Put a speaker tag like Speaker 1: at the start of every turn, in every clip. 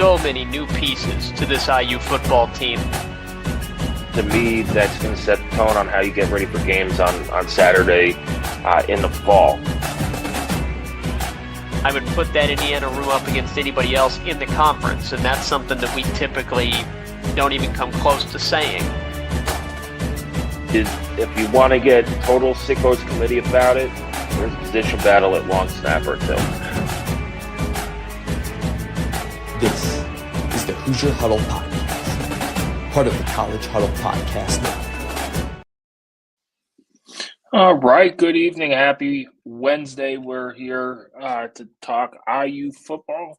Speaker 1: so many new pieces to this IU football team.
Speaker 2: To me, that's going to set the tone on how you get ready for games on Saturday in the fall.
Speaker 1: I would put that Indiana room up against anybody else in the conference, and that's something that we typically don't even come close to saying.
Speaker 2: If you want to get total sickos committee about it, there's a position battle at long snapper too.
Speaker 3: This is the Hoosier Huddle Podcast, part of the College Huddle Podcast Network.
Speaker 2: All right, good evening. Happy Wednesday. We're here to talk IU football.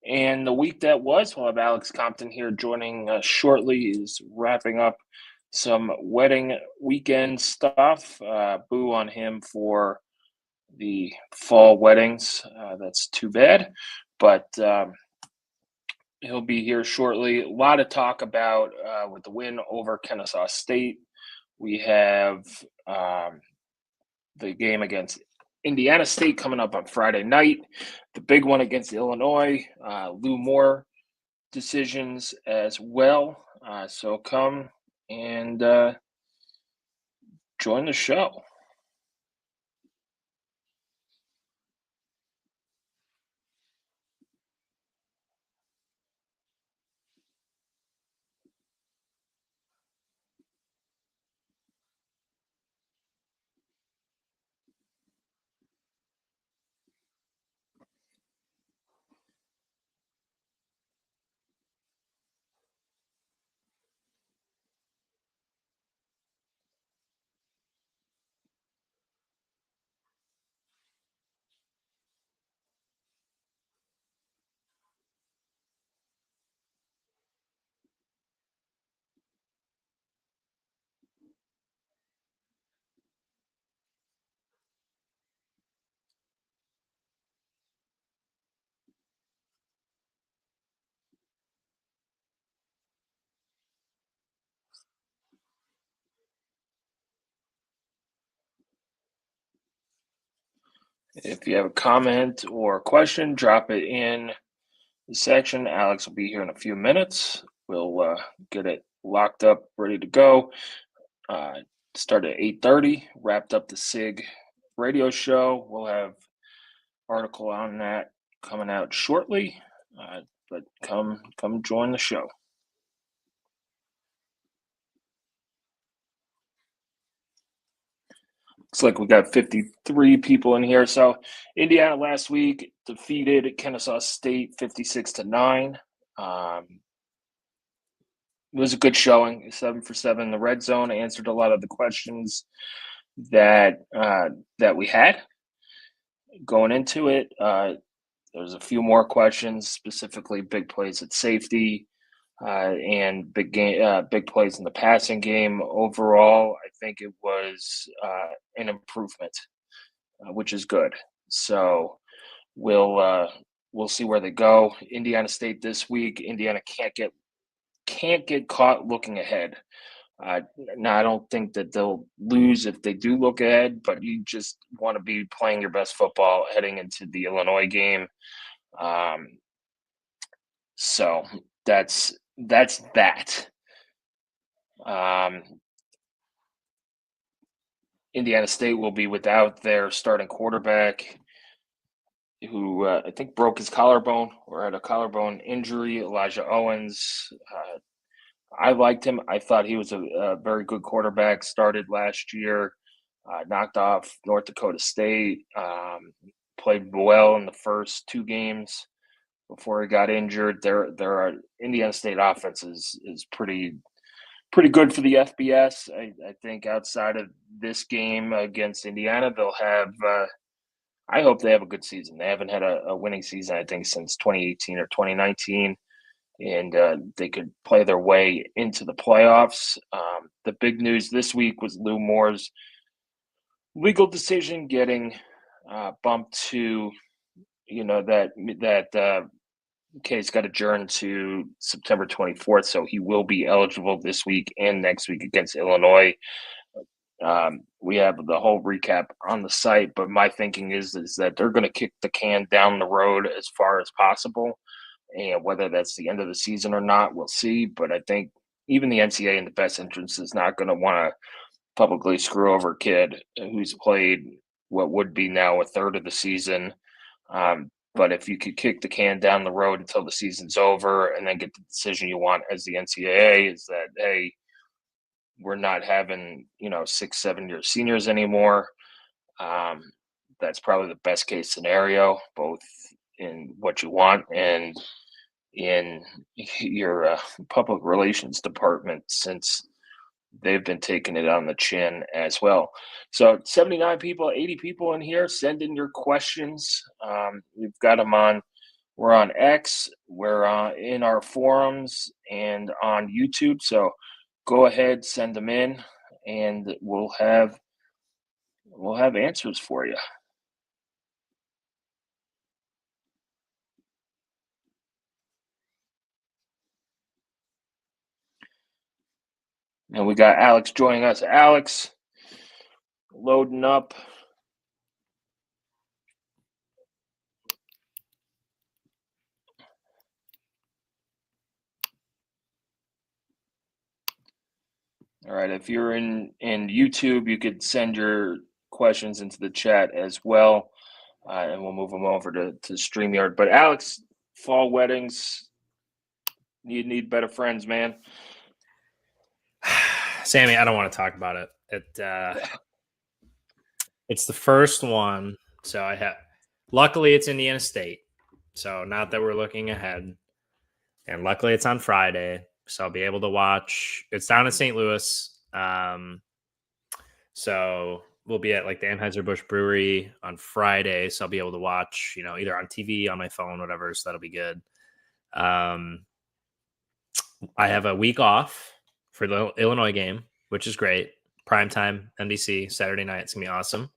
Speaker 2: And the week that was, we'll have Alex Compton here joining us shortly. Is wrapping up some wedding weekend stuff. Boo on him for the fall weddings. That's too bad. But he'll be here shortly. A lot of talk about with the win over Kennesaw State. We have the game against Indiana State coming up on Friday night. The big one against Illinois. Lou Moore decisions as well. So come and join the show. If you have a comment or question, drop it in the section. Alex will be here in a few minutes. We'll get it locked up, ready to go. Started at 8:30, wrapped up the SIG radio show. We'll have article on that coming out shortly, but come join the show. Looks like we got 53 people in here. So Indiana last week defeated Kennesaw State 56-9. It was a good showing, 7 for 7 in the red zone. Answered a lot of the questions that we had going into it. There's a few more questions, specifically big plays at safety and big plays in the passing game. Overall, I think it was an improvement, which is good. So we'll see where they go. Indiana State this week. Indiana can't get caught looking ahead. Now, I don't think that they'll lose if they do look ahead, but you just want to be playing your best football heading into the Illinois game. So that's that. Indiana State will be without their starting quarterback, who I think broke his collarbone or had a collarbone injury, Elijah Owens. I liked him. I thought he was a very good quarterback, started last year, knocked off North Dakota State, played well in the first 2 games before he got injured. Their Indiana State offense is pretty good for the FBS. I think outside of this game against Indiana, they'll have I hope they have a good season. They haven't had a winning season, I think, since 2018 or 2019. And they could play their way into the playoffs. The big news this week was Lou Moore's legal decision getting bumped to, that case got adjourned to September 24th. So he will be eligible this week and next week against Illinois. We have the whole recap on the site, but my thinking is that they're going to kick the can down the road as far as possible And whether that's the end of the season or not, we'll see. But I think even the NCAA in the best interest is not going to want to publicly screw over a kid who's played what would be now a third of the season. But if you could kick the can down the road until the season's over and then get the decision you want as the NCAA is that, hey, we're not having, 6, 7-year seniors anymore. That's probably the best case scenario, both in what you want and in your public relations department, since they've been taking it on the chin as well. So 79 people, 80 people in here. Send in your questions. We've got them on. We're on X. We're in our forums and on YouTube. So go ahead, send them in, and we'll have answers for you. And we got Alex joining us. Alex, loading up. All right, if you're in YouTube, you could send your questions into the chat as well, and we'll move them over to StreamYard. But Alex, fall weddings, you need better friends, man.
Speaker 4: Sammy, I don't want to talk about it. It's the first one, so luckily it's Indiana State, so not that we're looking ahead, and luckily it's on Friday, so I'll be able to watch. It's down in St. Louis, so we'll be at like the Anheuser-Busch Brewery on Friday, so I'll be able to watch, either on TV, on my phone, whatever, so that'll be good. I have a week off for the Illinois game, which is great. Primetime, NBC, Saturday night. It's going to be awesome.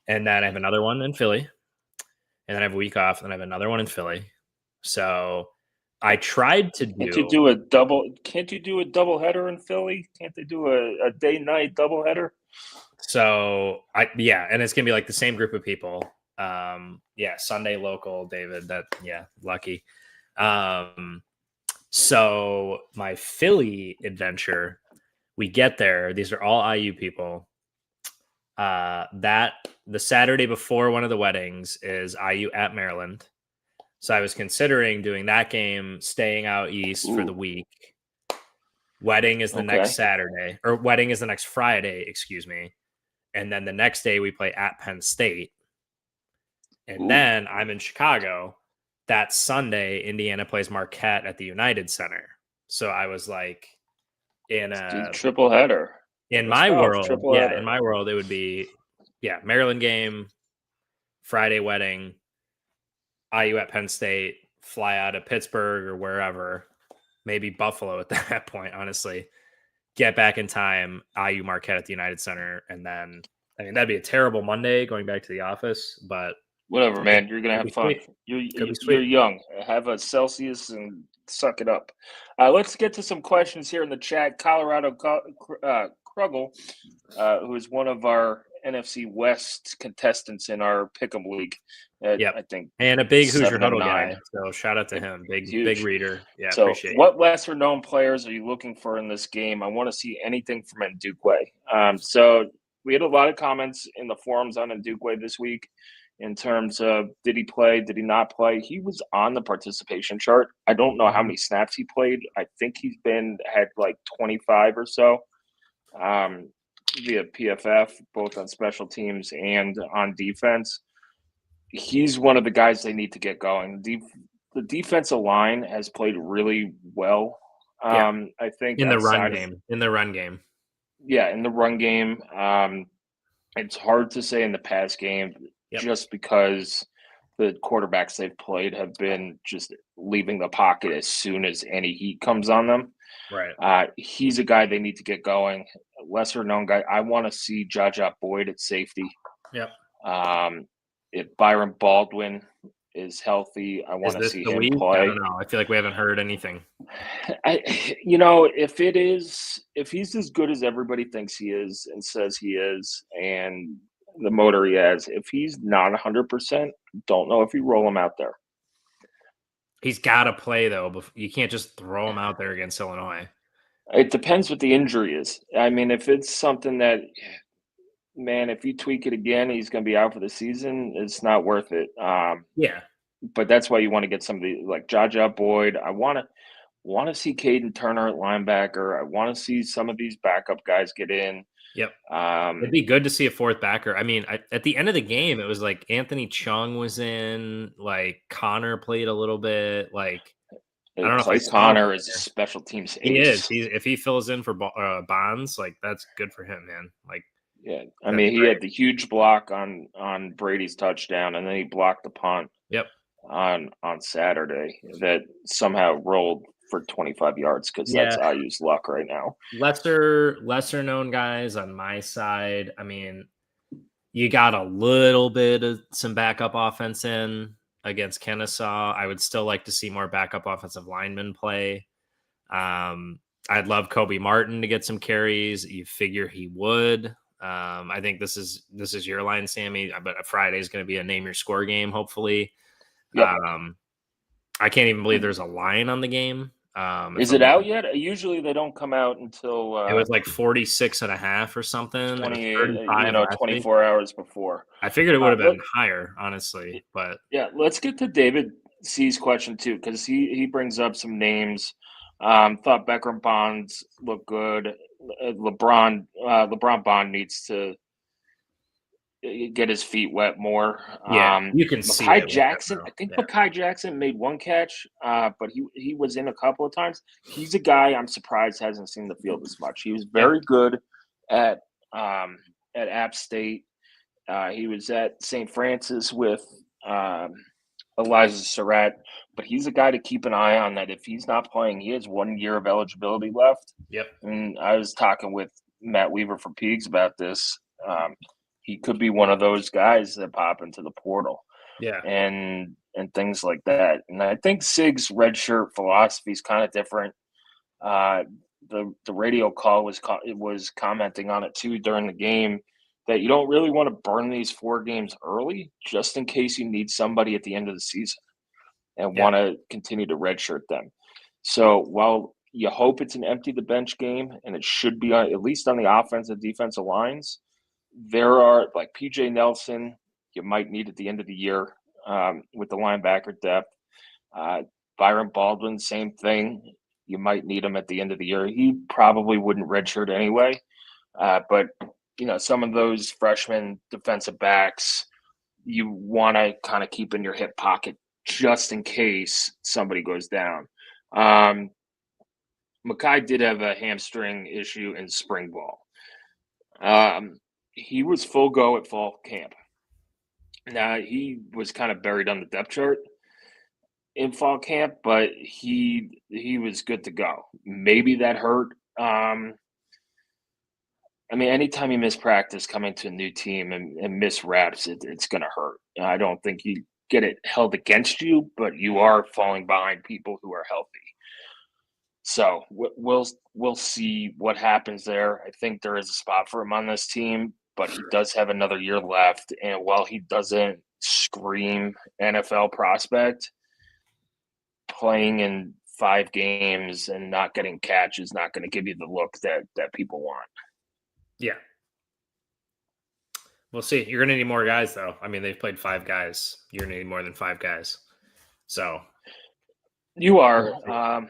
Speaker 4: And then I have another one in Philly. And then I have a week off, and then I have another one in Philly. So I tried to do...
Speaker 2: Can't you do a double header in Philly? Can't they do a day-night double header?
Speaker 4: So, and it's going to be like the same group of people. Sunday local, David. Lucky. So my Philly adventure, we get there. These are all IU people. The Saturday before one of the weddings is IU at Maryland. So I was considering doing that game, staying out east for the week. Wedding is the next Saturday, or wedding is the next Friday, excuse me. And then the next day we play at Penn State. And then I'm in Chicago. That Sunday, Indiana plays Marquette at the United Center. So I was like, in a
Speaker 2: triple header.
Speaker 4: In my world, it would be, Maryland game, Friday wedding, IU at Penn State, fly out of Pittsburgh or wherever, maybe Buffalo at that point, honestly. Get back in time, IU Marquette at the United Center, and then, that'd be a terrible Monday going back to the office, but
Speaker 2: whatever, man. You're going to have fun. You're young. Have a Celsius and suck it up. Let's get to some questions here in the chat. Colorado Krugel, who is one of our NFC West contestants in our Pick'em League. I think.
Speaker 4: And a big Hoosier Huddle guy. So shout out to him. Big reader. Yeah,
Speaker 2: so
Speaker 4: appreciate it.
Speaker 2: What lesser known players are you looking for in this game? I want to see anything from Ndukwe. So we had a lot of comments in the forums on Ndukwe this week in terms of did he play, did he not play. He was on the participation chart. I don't know how many snaps he played. I think he's had like 25 or so via PFF, both on special teams and on defense. He's one of the guys they need to get going. The defensive line has played really well. I think
Speaker 4: in the run game.
Speaker 2: Yeah, in the run game. It's hard to say in the pass game just because the quarterbacks they've played have been just leaving the pocket as soon as any heat comes on them.
Speaker 4: Right.
Speaker 2: He's a guy they need to get going. Lesser known guy. I want to see Jaja Boyd at safety.
Speaker 4: Yep.
Speaker 2: If Byron Baldwin is healthy, I want to see him play.
Speaker 4: I don't know. I feel like we haven't heard anything.
Speaker 2: If he's as good as everybody thinks he is and says he is, and the motor he has, if he's not 100%, don't know if you roll him out there.
Speaker 4: He's got to play though. You can't just throw him out there against Illinois.
Speaker 2: It depends what the injury is. I mean, if it's something that, man, if you tweak it again, he's going to be out for the season. It's not worth it.
Speaker 4: Yeah.
Speaker 2: But that's why you want to get somebody like Jaja Boyd. I want to see Caden Turner at linebacker. I want to see some of these backup guys get in.
Speaker 4: Yep. It'd be good to see a fourth backer. I mean, at the end of the game, it was like Anthony Chung was in, like Connor played a little bit. Like, I don't know
Speaker 2: Clay
Speaker 4: if I saw
Speaker 2: Connor
Speaker 4: him
Speaker 2: is a
Speaker 4: there.
Speaker 2: special teams ace.
Speaker 4: He is. If he fills in for Bonds, like that's good for him, man. Like,
Speaker 2: yeah, I mean, he had the huge block on Brady's touchdown, and then he blocked the punt.
Speaker 4: Yep.
Speaker 2: On Saturday that somehow rolled for 25 yards because that's IU's luck right now.
Speaker 4: Lesser known guys on my side. I mean, you got a little bit of some backup offense in against Kennesaw. I would still like to see more backup offensive linemen play. I'd love Kobe Martin to get some carries. You figure he would. I think this is your line, Sammy. But Friday is going to be a name your score game, hopefully.
Speaker 2: Yep.
Speaker 4: I can't even believe there's a line on the game.
Speaker 2: Is it out yet? Usually they don't come out until
Speaker 4: it was like 46.5 or something.
Speaker 2: 24 hours before.
Speaker 4: I figured it would have been higher, honestly. But
Speaker 2: yeah, let's get to David C's question too, because he brings up some names. Thought Becker Bonds looked good. LeBron Bond needs to get his feet wet more.
Speaker 4: Yeah, you can see
Speaker 2: Mekhi Jackson. I think Mekhi Jackson made one catch, but he was in a couple of times. He's a guy I'm surprised hasn't seen the field as much. He was very good at App State. He was at St. Francis with Elijah Surratt, but he's a guy to keep an eye on. That if he's not playing, he has 1 year of eligibility left.
Speaker 4: Yep.
Speaker 2: And I was talking with Matt Weaver from Peegs about this. He could be one of those guys that pop into the portal, and things like that. And I think Sig's redshirt philosophy is kind of different. The radio call was commenting on it too during the game that you don't really want to burn these 4 games early, just in case you need somebody at the end of the season and want to continue to redshirt them. So while you hope it's an empty the bench game, and it should be at least on the offensive defensive lines, there are like PJ Nelson, you might need at the end of the year with the linebacker depth. Byron Baldwin, same thing. You might need him at the end of the year. He probably wouldn't redshirt anyway. But, some of those freshman defensive backs, you want to kind of keep in your hip pocket just in case somebody goes down. Mekhi did have a hamstring issue in spring ball. He was full go at fall camp. Now, he was kind of buried on the depth chart in fall camp, but he was good to go. Maybe that hurt. Anytime you miss practice coming to a new team and miss reps, it's going to hurt. I don't think you get it held against you, but you are falling behind people who are healthy. So we'll see what happens there. I think there is a spot for him on this team, but he does have another year left. And while he doesn't scream NFL prospect, playing in 5 games and not getting catch is not going to give you the look that people want.
Speaker 4: Yeah. We'll see. You're going to need more guys, though. They've played 5 guys. You're going to need more than 5 guys. So.
Speaker 2: You are.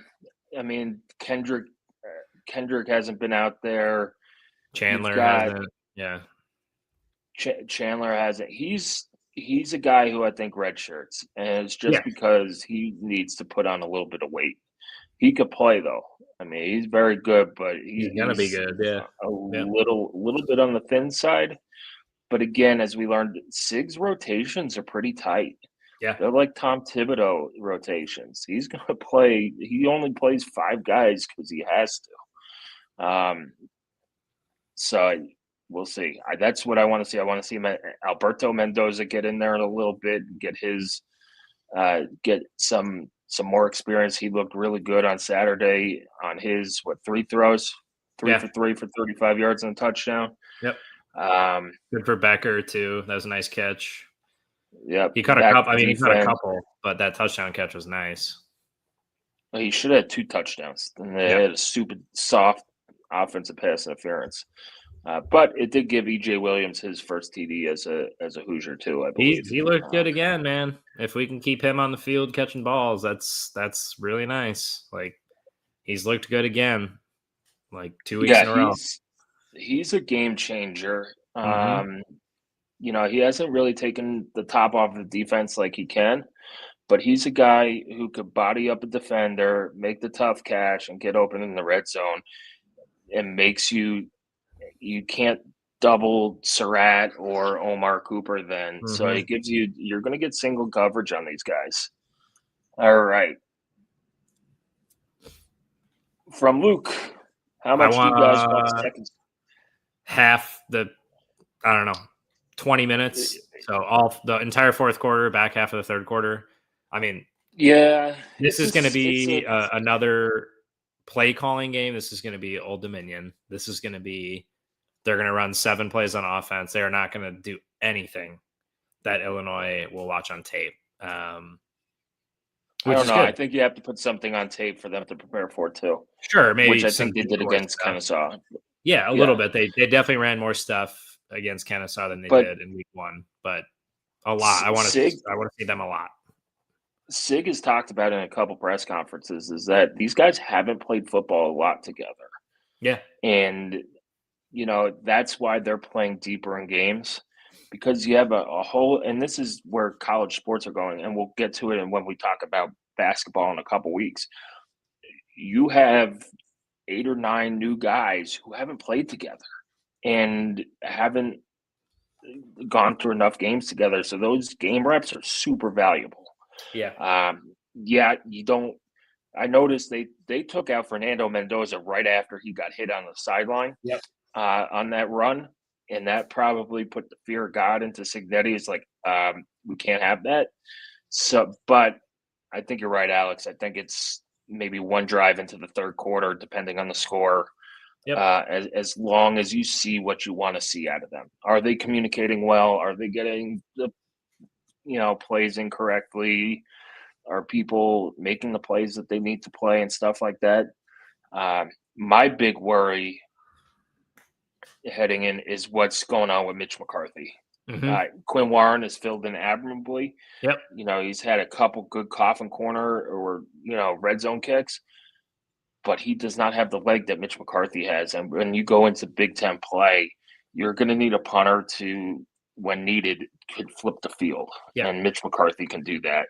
Speaker 2: Kendrick hasn't been out there.
Speaker 4: Chandler hasn't. Yeah.
Speaker 2: Chandler hasn't. He's a guy who I think redshirts, and it's just because he needs to put on a little bit of weight. He could play though. He's very good, but he's
Speaker 4: gonna be good. Yeah,
Speaker 2: a little bit on the thin side. But again, as we learned, Sig's rotations are pretty tight.
Speaker 4: Yeah,
Speaker 2: they're like Tom Thibodeau rotations. He's gonna play. He only plays 5 guys because he has to. So we'll see. That's what I want to see. I want to see Alberto Mendoza get in there in a little bit, get some more experience. He looked really good on Saturday on his 3 throws, 3 for 3 for 35 yards and a touchdown.
Speaker 4: Yep. Good for Becker too. That was a nice catch.
Speaker 2: Yep.
Speaker 4: He caught a
Speaker 2: back
Speaker 4: couple. I mean, he caught a
Speaker 2: defense.
Speaker 4: couple, but that touchdown catch was nice.
Speaker 2: He should have had 2 touchdowns. And they
Speaker 4: Yep.
Speaker 2: had a stupid, soft offensive pass interference. But it did give EJ Williams his first TD as a Hoosier too, I believe.
Speaker 4: He looked good again, man. If we can keep him on the field catching balls, that's really nice. Like he's looked good again, like 2 weeks
Speaker 2: Yeah,
Speaker 4: in a row.
Speaker 2: he's a game changer.
Speaker 4: Mhm.
Speaker 2: You know, he hasn't really taken the top off the defense like he can, but he's a guy who could body up a defender, make the tough catch, and get open in the red zone, and makes you can't double Surratt or Omar Cooper then. So
Speaker 4: Mhm.
Speaker 2: it gives you're going to get single coverage on these guys. All right. From Luke, how
Speaker 4: I
Speaker 2: much do you guys want
Speaker 4: want
Speaker 2: seconds?
Speaker 4: half the, I don't know, 20 minutes. So all the entire fourth quarter, back half of the third quarter. I mean,
Speaker 2: Yeah,
Speaker 4: this is going to be another play calling game. This is going to be Old Dominion. This is going to be, they're going to run 7 plays on offense. They are not going to do anything that Illinois will watch on tape.
Speaker 2: I
Speaker 4: Which
Speaker 2: don't
Speaker 4: is
Speaker 2: know.
Speaker 4: good.
Speaker 2: I think you have to put something on tape for them to prepare for too.
Speaker 4: Sure, maybe
Speaker 2: Which I
Speaker 4: some
Speaker 2: think they did
Speaker 4: decoy
Speaker 2: against
Speaker 4: stuff.
Speaker 2: Kennesaw.
Speaker 4: Yeah, a little bit. They definitely ran more stuff against Kennesaw than they did in week 1, but a lot. I want to see them a lot.
Speaker 2: Sig has talked about in a couple press conferences is that these guys haven't played football a lot together.
Speaker 4: Yeah.
Speaker 2: And, you know, that's why they're playing deeper in games because you have a whole, and this is where college sports are going, and we'll get to it and when we talk about basketball in a couple weeks. You have 8 or 9 new guys who haven't played together and haven't gone through enough games together. So those game reps are super valuable.
Speaker 4: Yeah.
Speaker 2: You don't. I noticed they took out Fernando Mendoza right after he got hit on the sideline.
Speaker 4: Yep.
Speaker 2: On that run, and that probably put the fear of God into Signetti. It's like we can't have that. So, but I think you're right, Alex. I think it's maybe one drive into the third quarter, depending on the score.
Speaker 4: Yep.
Speaker 2: As long as you see what you want to see out of them, are they communicating well? Are they getting the plays incorrectly? Are people making the plays that they need to play and stuff like that? My big worry heading in is what's going on with Mitch McCarthy.
Speaker 4: Mm-hmm.
Speaker 2: Quinn Warren is filled in admirably.
Speaker 4: Yep.
Speaker 2: You know, he's had a couple good coffin corner or red zone kicks, but he does not have the leg that Mitch McCarthy has. And when you go into Big Ten play, you're going to need a punter to, when needed, could flip the field.
Speaker 4: Yep.
Speaker 2: And Mitch McCarthy can do that.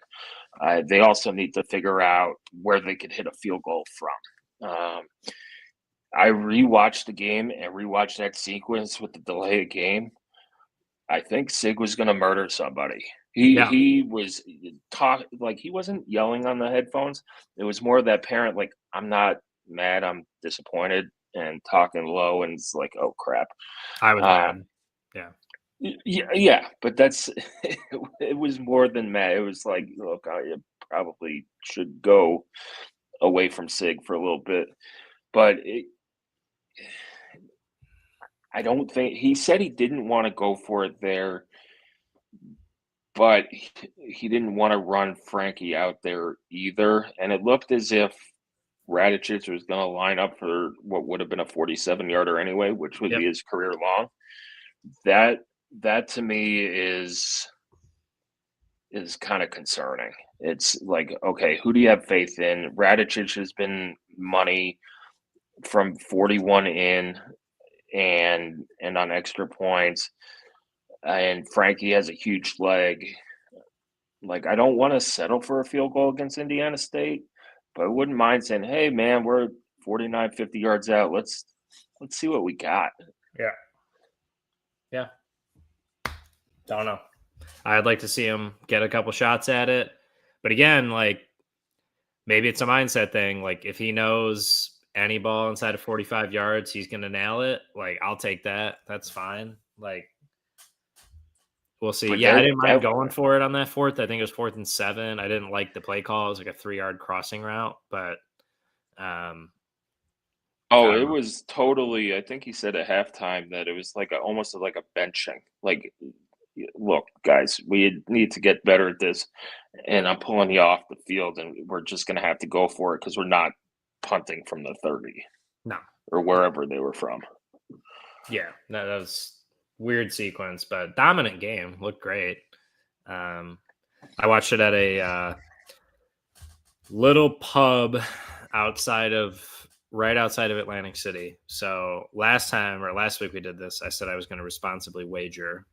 Speaker 2: They also need to figure out where they could hit a field goal from. I rewatched the game and rewatched that sequence with the delay of game. I think Sig was going to murder somebody. He was he wasn't yelling on the headphones. It was more of that parent like, I'm not mad, I'm disappointed, and talking low, and it's like, oh crap.
Speaker 4: I was mad.
Speaker 2: Yeah, but that's it was more than mad. It was like, look, I probably should go away from Sig for a little bit, but I don't think he said he didn't want to go for it there, but he didn't want to run Frankie out there either. And it looked as if Radicic was going to line up for what would have been a 47-yarder anyway, which would be his career long. That to me is kind of concerning. It's like, okay, who do you have faith in? Radicic has been money from 41 in and on extra points, and Frankie has a huge leg. Like, I don't want to settle for a field goal against Indiana State, but I wouldn't mind saying, hey man, we're 49, 50 yards out. Let's see what we got.
Speaker 4: Yeah. Don't know. I'd like to see him get a couple shots at it. But again, like, maybe it's a mindset thing. Like, if he knows any ball inside of 45 yards, he's going to nail it. Like, I'll take that. That's fine. Like, we'll see. But I didn't mind going for it on that fourth. I think it was 4th and 7. I didn't like the play call. It was like a 3-yard crossing route. But,
Speaker 2: it was totally, I think he said at halftime that it was like almost like a benching. Like, look, guys, we need to get better at this, and I'm pulling you off the field, and we're just going to have to go for it because we're not punting from the 30
Speaker 4: No.
Speaker 2: or wherever they were from.
Speaker 4: Yeah, no, that was weird sequence, but dominant game. Looked great. I watched it at a little pub right outside of Atlantic City. So last week we did this, I said I was going to responsibly wager.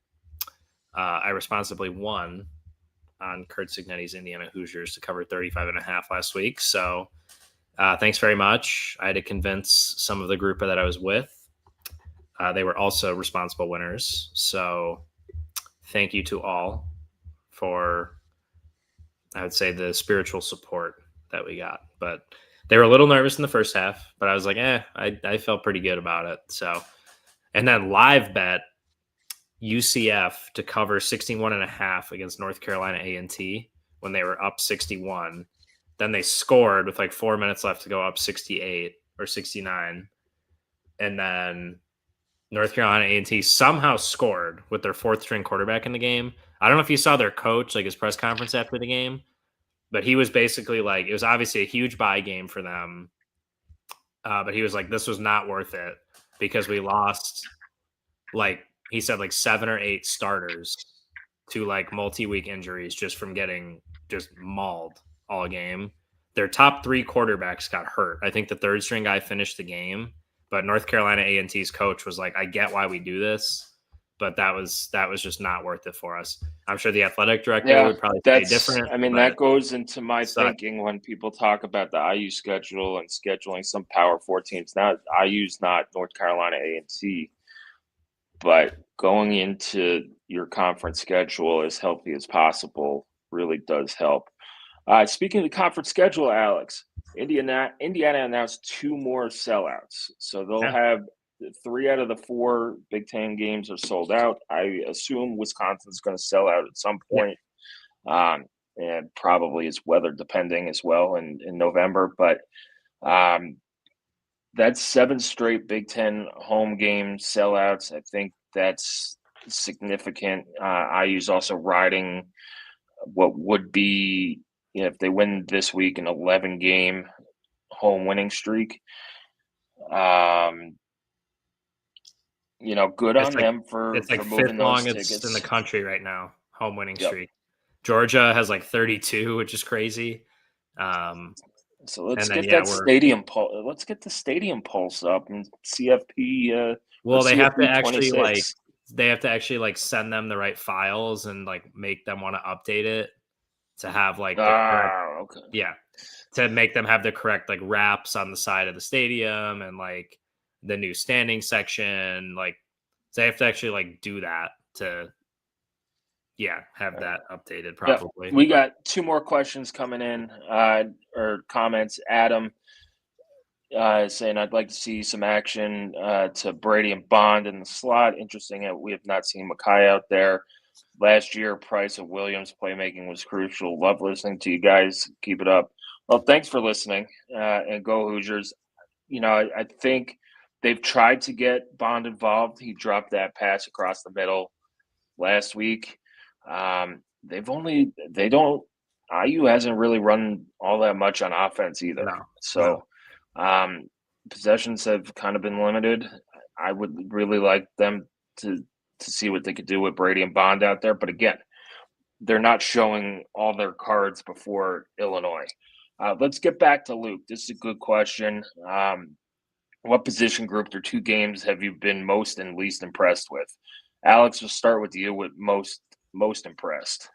Speaker 4: I responsibly won on Kurt Signetti's Indiana Hoosiers to cover 35.5 last week. So thanks very much. I had to convince some of the group that I was with. They were also responsible winners. So thank you to all for, I would say, the spiritual support that we got. But they were a little nervous in the first half, but I was like, I felt pretty good about it. So, and then live bet UCF to cover 61.5 against North Carolina A&T when they were up 61. Then they scored with like 4 minutes left to go, up 68 or 69. And then North Carolina A&T somehow scored with their fourth string quarterback in the game. I don't know if you saw their coach, like his press conference after the game, but he was basically like, it was obviously a huge buy game for them. But he was like, this was not worth it because we lost, like he said, like 7 or 8 starters to like multi-week injuries just from getting just mauled all game. Their top 3 quarterbacks got hurt. I think the third string guy finished the game. But North Carolina A&T's coach was like, I get why we do this, but that was just not worth it for us. I'm sure the athletic director would probably say different.
Speaker 2: I mean, that goes into my thinking when people talk about the IU schedule and scheduling some Power 4 teams. Now, IU's not North Carolina A&T, but going into your conference schedule as healthy as possible really does help. Speaking of the conference schedule, Alex, Indiana announced 2 more sellouts. So they'll have 3 out of the 4 Big Ten games are sold out. I assume Wisconsin's going to sell out at some point, and probably is weather depending as well in November. But that's 7 straight Big Ten home game sellouts. I think that's significant. IU's also riding what would be, if they win this week, an 11-game home winning streak. Good on them for
Speaker 4: it's like
Speaker 2: for moving
Speaker 4: 5th
Speaker 2: those
Speaker 4: longest
Speaker 2: tickets
Speaker 4: in the country right now, home winning streak. Georgia has like 32, which is crazy.
Speaker 2: So let's get stadium pulse. Let's get the stadium pulse up and CFP.
Speaker 4: Well, they have to
Speaker 2: 26.
Speaker 4: actually send them the right files and like make them want to update it to have like to make them have the correct like wraps on the side of the stadium and like the new standing section. Like, so they have to actually like do that to have that updated probably.
Speaker 2: We got 2 more questions coming in, or comments. Adam saying, I'd like to see some action to Brady and Bond in the slot. Interesting that we have not seen Mackay out there. Last year, Price of Williams playmaking was crucial. Love listening to you guys. Keep it up. Well, thanks for listening, and go Hoosiers. I think they've tried to get Bond involved. He dropped that pass across the middle last week. IU hasn't really run all that much on offense either. Possessions have kind of been limited. I would really like them to see what they could do with Brady and Bond out there. But again, they're not showing all their cards before Illinois. Let's get back to Luke. This is a good question. What position group or 2 games have you been most and least impressed with? Alex, we'll start with you with most impressed.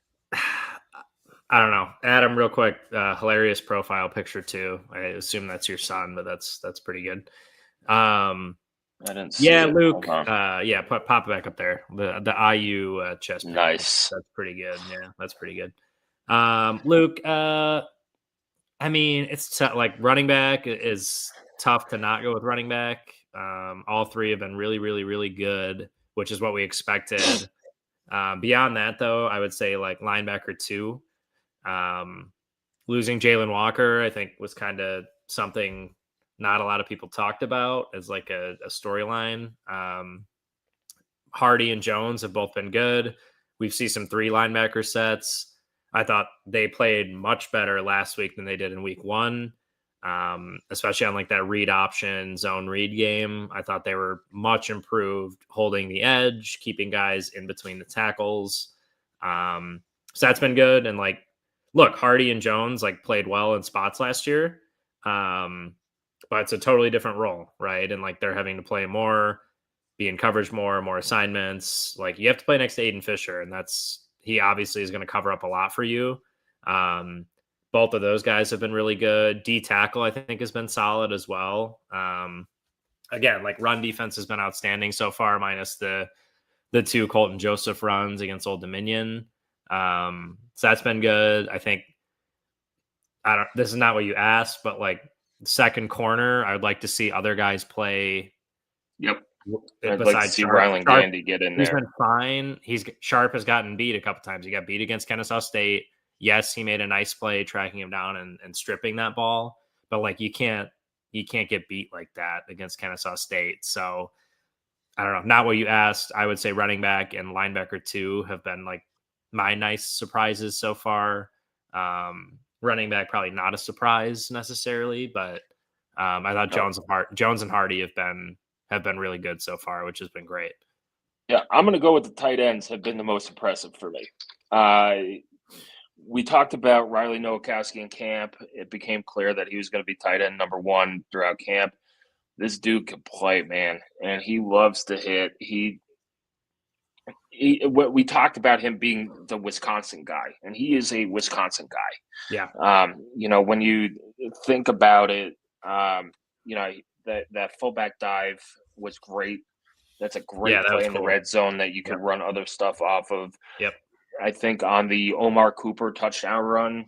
Speaker 4: I don't know. Adam, real quick, hilarious profile picture too. I assume that's your son, but that's pretty good. I
Speaker 2: didn't see it.
Speaker 4: Luke. Pop it back up there. The IU chest.
Speaker 2: Nice.
Speaker 4: That's pretty good. Yeah, that's pretty good. Luke. I mean, it's like running back is tough to not go with running back. All 3 have been really, really, really good, which is what we expected. Beyond that, though, I would say like linebacker 2. Losing Jalen Walker, I think, was kind of something not a lot of people talked about as like a storyline. Hardy and Jones have both been good. We've seen some 3 linebacker sets. I thought they played much better last week than they did in week 1, especially on like that read option zone read game. I thought they were much improved holding the edge, keeping guys in between the tackles. So that's been good. And like, look, Hardy and Jones like played well in spots last year. But it's a totally different role, right? And like they're having to play more, be in coverage more assignments. Like you have to play next to Aiden Fisher, and he obviously is going to cover up a lot for you. Both of those guys have been really good. D tackle, I think, has been solid as well. Again, like run defense has been outstanding so far, minus the 2 Colton Joseph runs against Old Dominion. So that's been good. I think this is not what you asked, but like second corner, I would like to see other guys play.
Speaker 2: Yep. I'd like to see Rylan Gandy get in there.
Speaker 4: He's been fine. Sharp has gotten beat a couple times. He got beat against Kennesaw State. Yes, he made a nice play tracking him down and stripping that ball, but like you can't get beat like that against Kennesaw State. So I don't know. Not what you asked. I would say running back and linebacker 2 have been like my nice surprises so far. Running back probably not a surprise necessarily, but I thought Jones and Hardy have been really good so far, which has been great.
Speaker 2: Yeah, I'm going to go with the tight ends have been the most impressive for me. We talked about Riley Nowakowski in camp. It became clear that he was going to be tight end number 1 throughout camp. This dude can play, man, and he loves to hit. We talked about him being the Wisconsin guy, and he is a Wisconsin guy.
Speaker 4: Yeah.
Speaker 2: When you think about it, that fullback dive was great. That's a great play in the red zone that you could run other stuff off of.
Speaker 4: Yep.
Speaker 2: I think on the Omar Cooper touchdown run,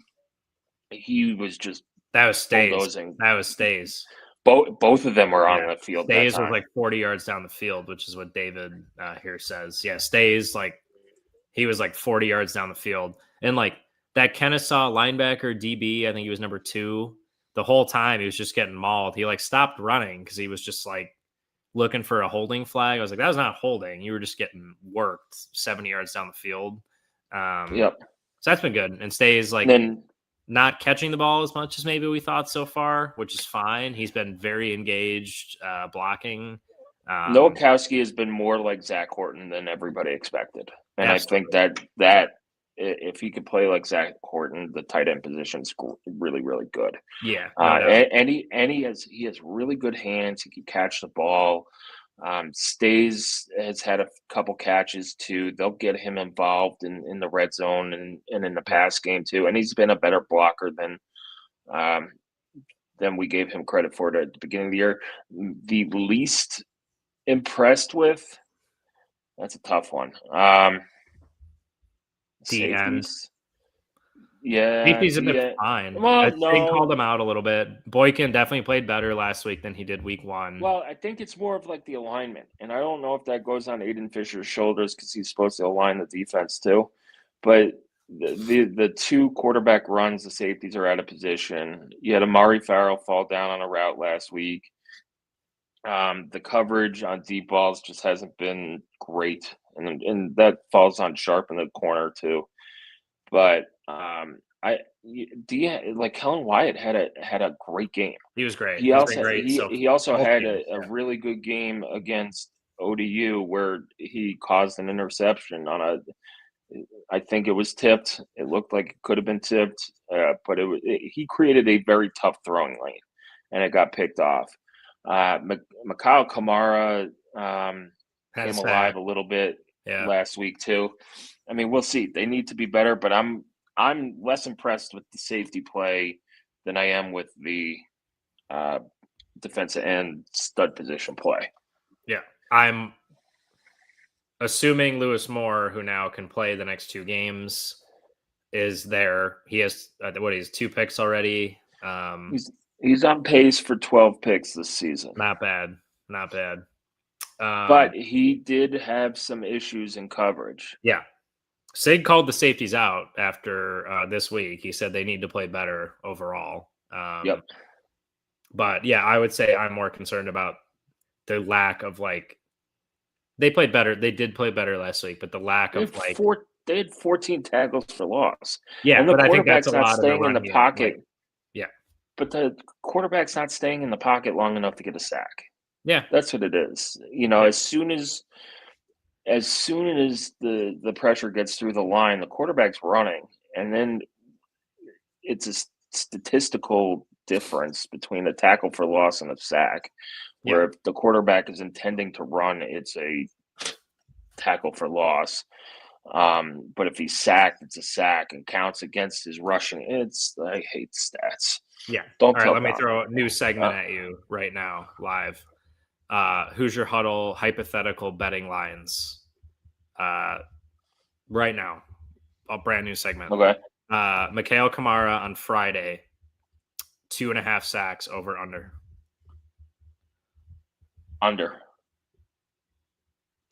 Speaker 2: he was just
Speaker 4: bulldozing. That was Stays.
Speaker 2: Both of them were on the field.
Speaker 4: Stays was like 40 yards down the field, which is what David here says. Yeah, Stays he was like 40 yards down the field, and like that Kennesaw linebacker DB, I think he was number 2. The whole time he was just getting mauled. He like stopped running because he was just like looking for a holding flag. I was like, that was not holding. You were just getting worked 70 yards down the field.
Speaker 2: Yep.
Speaker 4: So that's been good. And Stays not catching the ball as much as maybe we thought so far, which is fine. He's been very engaged blocking.
Speaker 2: Nowakowski has been more like Zach Horton than everybody expected. And absolutely. I think that if he could play like Zach Horton, the tight end position is really, really good.
Speaker 4: Yeah.
Speaker 2: And he has really good hands. He can catch the ball. Stays has had a couple catches too. They'll get him involved in the red zone and in the pass game too. And he's been a better blocker than we gave him credit for at the beginning of the year. The least impressed with, that's a tough one. Safeties. Yeah.
Speaker 4: Safeties have been fine.
Speaker 2: Well,
Speaker 4: They called him out a little bit. Boykin definitely played better last week than he did week 1.
Speaker 2: Well, I think it's more of like the alignment. And I don't know if that goes on Aiden Fisher's shoulders because he's supposed to align the defense too. But the 2 quarterback runs, the safeties are out of position. You had Amari Farrell fall down on a route last week. The coverage on deep balls just hasn't been great. And that falls on Sharp in the corner too. But Kellen Wyatt had a great game.
Speaker 4: He was great.
Speaker 2: He also had a really good game against ODU where he caused an interception I think it was tipped. It looked like it could have been tipped, but he created a very tough throwing lane, and it got picked off. Mikhail Kamara came alive a little bit last week too. I mean, we'll see. They need to be better, but I'm less impressed with the safety play than I am with the defensive end stud position play.
Speaker 4: Yeah, I'm assuming Lewis Moore, who now can play the next 2 games, is there. He has 2 picks already.
Speaker 2: He's on pace for 12 picks this season.
Speaker 4: Not bad.
Speaker 2: But he did have some issues in coverage.
Speaker 4: Yeah. Sig called the safeties out after this week. He said they need to play better overall.
Speaker 2: Yep.
Speaker 4: But yeah, I would say I'm more concerned about the lack of they played better. They did play better last week, but the lack of
Speaker 2: they had 14 tackles for loss.
Speaker 4: Yeah,
Speaker 2: And the
Speaker 4: but I think that's
Speaker 2: quarterback's
Speaker 4: a
Speaker 2: not
Speaker 4: lot of the
Speaker 2: staying in the
Speaker 4: run game.
Speaker 2: pocket.
Speaker 4: Like, yeah.
Speaker 2: But the quarterback's not staying in the pocket long enough to get a sack.
Speaker 4: Yeah.
Speaker 2: That's what it is. You know,
Speaker 4: Yeah.
Speaker 2: as soon as the pressure gets through the line, the quarterback's running, and then it's a statistical difference between a tackle for loss and a sack. Where if the quarterback is intending to run, it's a tackle for loss. But if he's sacked, it's a sack and counts against his rushing. I hate stats.
Speaker 4: Yeah.
Speaker 2: Don't
Speaker 4: All right,
Speaker 2: tell
Speaker 4: let me
Speaker 2: Don.
Speaker 4: throw a new segment at you right now, live. Hoosier Huddle hypothetical betting lines. Right now, a brand new segment.
Speaker 2: Okay.
Speaker 4: Mikhail Kamara on Friday, 2.5 sacks over under.
Speaker 2: Under.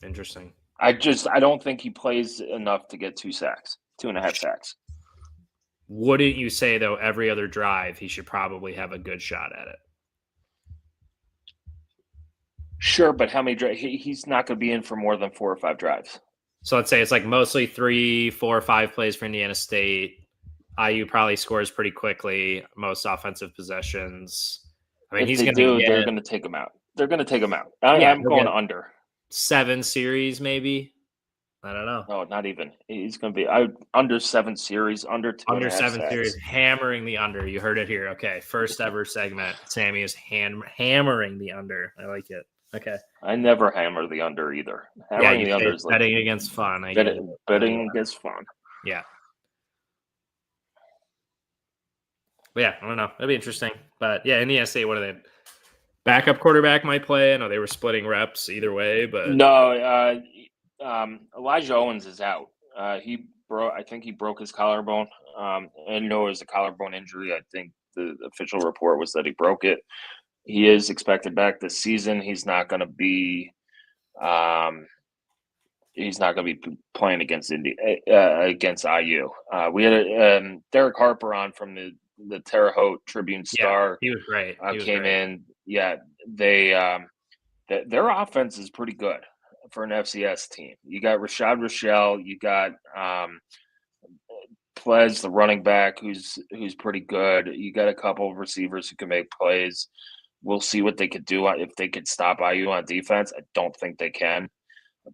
Speaker 4: Interesting.
Speaker 2: I don't think he plays enough to get 2.5 sacks.
Speaker 4: Wouldn't you say, though, every other drive he should probably have a good shot at it?
Speaker 2: Sure, but how many drives? He's not going to be in for more than 4 or 5 drives.
Speaker 4: So let's say it's like mostly 3, 4, 5 plays for Indiana State. IU probably scores pretty quickly, most offensive possessions. I mean,
Speaker 2: If they're going to take him out. They're going to take him out. I'm going under.
Speaker 4: 7 series, maybe. I don't know.
Speaker 2: No, not even. He's going to be under 7 series, under 2.5
Speaker 4: Under 7
Speaker 2: sacks.
Speaker 4: series, hammering the under. You heard it here. Okay, first ever segment. Sammy is hammering the under. I like it. Okay.
Speaker 2: I never hammer the under either. Hammering the under is like
Speaker 4: betting against fun.
Speaker 2: betting against fun.
Speaker 4: Yeah. But yeah, I don't know. That'd be interesting. But yeah, Indiana State, what are they? Backup quarterback might play. I know they were splitting reps either way, but
Speaker 2: no. Elijah Owens is out. I think he broke his collarbone. And no, it was a collarbone injury. I think the official report was that he broke it. He is expected back this season. He's not going to be. He's not going to be playing against IU. We had Derek Harper on from the Terre Haute Tribune Star.
Speaker 4: He was great.
Speaker 2: Came in. Yeah, their offense is pretty good for an FCS team. You got Rashad Rochelle. You got Plez, the running back, who's pretty good. You got a couple of receivers who can make plays. We'll see what they could do if they could stop IU on defense. I don't think they can.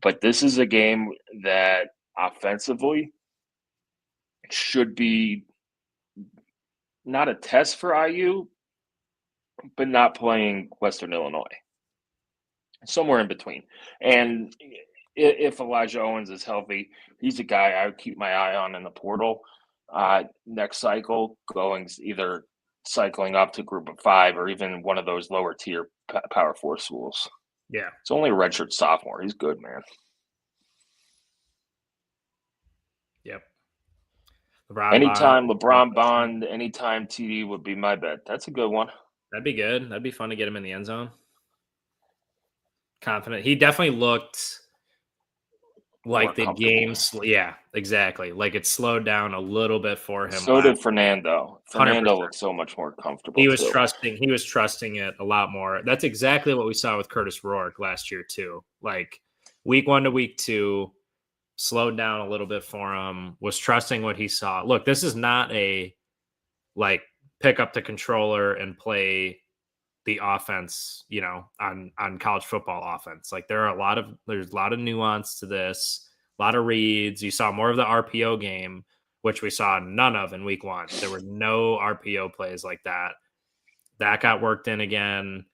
Speaker 2: But this is a game that offensively should be not a test for IU, but not playing Western Illinois. Somewhere in between. And if Elijah Owens is healthy, he's a guy I would keep my eye on in the portal next cycle, going either cycling up to group of 5 or even one of those lower tier Power 4 schools.
Speaker 4: Yeah.
Speaker 2: It's only a redshirt sophomore. He's good, man.
Speaker 4: Yep.
Speaker 2: LeBron Bond, anytime TD would be my bet. That's a good one.
Speaker 4: That'd be good. That'd be fun to get him in the end zone. Confident. He definitely looked like the game. Yeah, exactly. Like it slowed down a little bit for him.
Speaker 2: So did Fernando.
Speaker 4: 100%.
Speaker 2: Looked so much more comfortable.
Speaker 4: He was trusting it a lot more. That's exactly what we saw with Curtis Rourke last year too. Like week 1 to week 2, slowed down a little bit for him, was trusting what he saw. Look, this is not a like pick up the controller and play the offense, on college football offense. Like there's a lot of nuance to this, a lot of reads. You saw more of the RPO game, which we saw none of in week 1. There were no RPO plays like that. That got worked in again.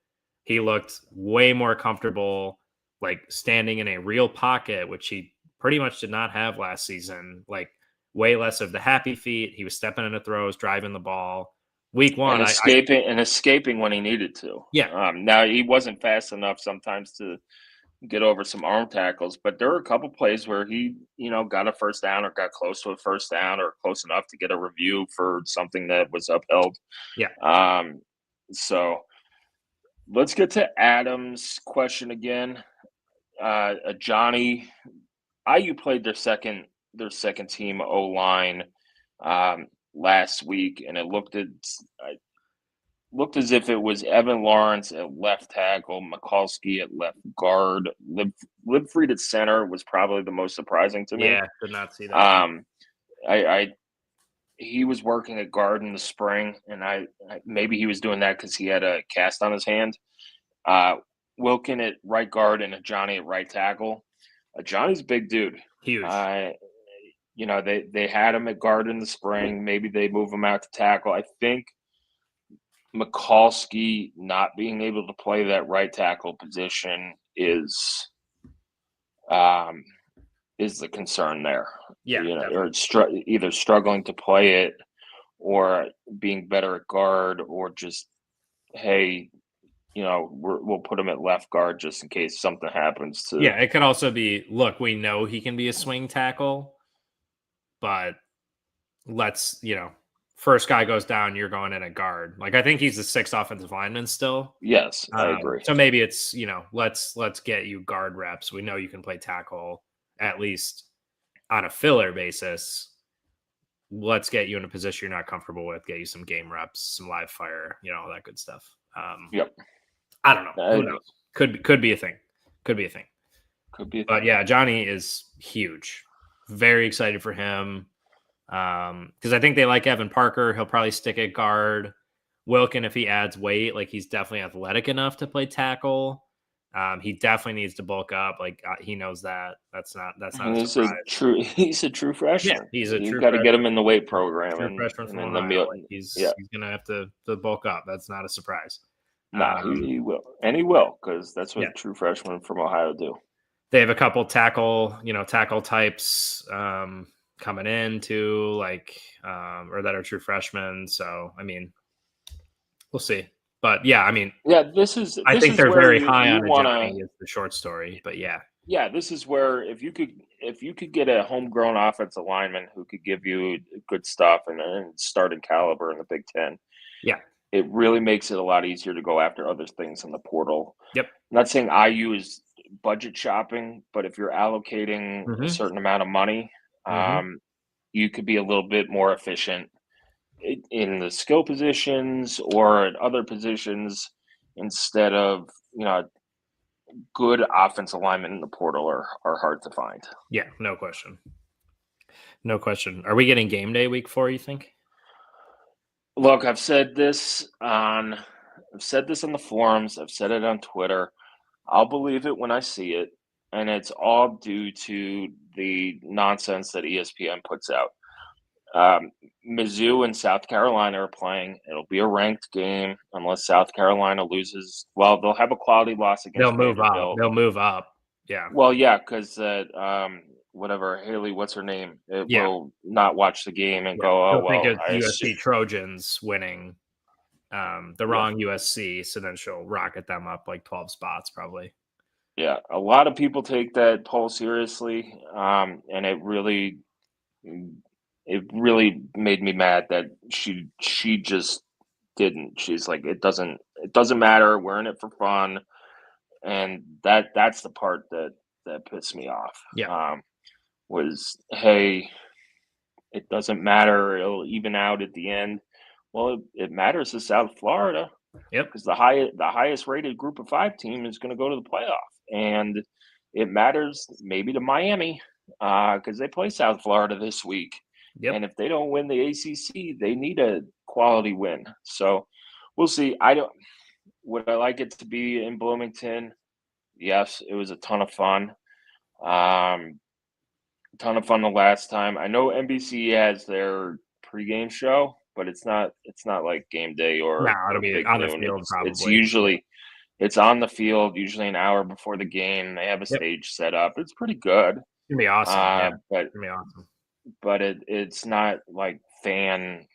Speaker 4: He looked way more comfortable, like standing in a real pocket, which he pretty much did not have last season. Like way less of the happy feet. He was stepping into throws, driving the ball. Week 1,
Speaker 2: and escaping when he needed to.
Speaker 4: Yeah.
Speaker 2: Now he wasn't fast enough sometimes to get over some arm tackles, but there were a couple plays where he, got a first down or got close to a first down or close enough to get a review for something that was upheld.
Speaker 4: Yeah.
Speaker 2: So let's get to Adam's question again. Johnny, IU played their second team O-line last week, and it looked at looked as if it was Evan Lawrence at left tackle, Mikulski at left guard, Libfried at center was probably the most surprising to me.
Speaker 4: Yeah, did not see that.
Speaker 2: I he was working at guard in the spring, and I maybe he was doing that because he had a cast on his hand. Wilkin at right guard and Johnny at right tackle. Johnny's a big dude.
Speaker 4: Huge.
Speaker 2: You know, they had him at guard in the spring. Maybe they move him out to tackle. I think Mikulski not being able to play that right tackle position is the concern there.
Speaker 4: Yeah,
Speaker 2: you know, or either struggling to play it or being better at guard, or just, hey, you know, we'll put him at left guard just in case something happens to.
Speaker 4: Yeah, it could also be, look, we know he can be a swing tackle, but let's, you know, first guy goes down, you're going in at guard. Like, I think he's the sixth offensive lineman still.
Speaker 2: Yes, I agree.
Speaker 4: So maybe it's, you know, let's get you guard reps. We know you can play tackle at least on a filler basis. Let's get you in a position you're not comfortable with, get you some game reps, some live fire, you know, all that good stuff.
Speaker 2: Yep.
Speaker 4: I don't know. Who knows? Could be a thing. But yeah, Johnny is huge. Very excited for him. Because I think they like Evan Parker. He'll probably stick at guard. Wilkin, if he adds weight, like, he's definitely athletic enough to play tackle. He definitely needs to bulk up. Like, he knows that. That's not
Speaker 2: he's a true freshman.
Speaker 4: Yeah, he's a true.
Speaker 2: You've got to get him in the weight program.
Speaker 4: True
Speaker 2: and
Speaker 4: freshman from
Speaker 2: in
Speaker 4: Ohio.
Speaker 2: the meal.
Speaker 4: Like, he's gonna have to bulk up. That's not a surprise.
Speaker 2: No, he will, and he will, because that's what true freshmen from Ohio do.
Speaker 4: They have a couple tackle types coming in too, like, or that are true freshmen. So, I mean, we'll see. But yeah, I mean, I think they're very high on Johnny is the short story. But yeah,
Speaker 2: this is where if you could get a homegrown offensive lineman who could give you good stuff and starting caliber in the Big Ten, it really makes it a lot easier to go after other things in the portal.
Speaker 4: Yep.
Speaker 2: I'm not saying IU is budget shopping, but if you're allocating a certain amount of money, you could be a little bit more efficient in the skill positions or at other positions, instead of, you know, good offensive linemen in the portal are hard to find.
Speaker 4: Yeah, no question. Are we getting game day week 4, you think?
Speaker 2: Look, I've said this on the forums. I've said it on Twitter. I'll believe it when I see it, and it's all due to the nonsense that ESPN puts out. Mizzou and South Carolina are playing. It'll be a ranked game unless South Carolina loses. Well, they'll have a quality loss against Vanderbilt.
Speaker 4: They'll move up. Yeah.
Speaker 2: Well, yeah, because whatever, Haley, what's her name, will not watch the game and go, oh, well.
Speaker 4: Think it's USC Trojans winning the wrong USC, so then she'll rocket them up like 12 spots probably.
Speaker 2: Yeah, a lot of people take that poll seriously, and it really made me mad that she just didn't. She's like, it doesn't matter. We're in it for fun, and that's the part that pissed me off.
Speaker 4: Yeah.
Speaker 2: Was, hey, it doesn't matter. It'll even out at the end. Well, it matters to South Florida.
Speaker 4: Yep.
Speaker 2: Because the highest rated Group of 5 team is going to go to the playoff, and it matters maybe to Miami because they play South Florida this week.
Speaker 4: Yep.
Speaker 2: And if they don't win the ACC, they need a quality win. So we'll see. Would I like it to be in Bloomington? Yes, it was a ton of fun. Ton of fun the last time. I know NBC has their pregame show, but it's not like game day or
Speaker 4: it'll be on the field probably.
Speaker 2: It's on the field, usually an hour before the game. They have a stage set up. It's pretty good.
Speaker 4: It's gonna be awesome. It's gonna be awesome.
Speaker 2: But it's not like fan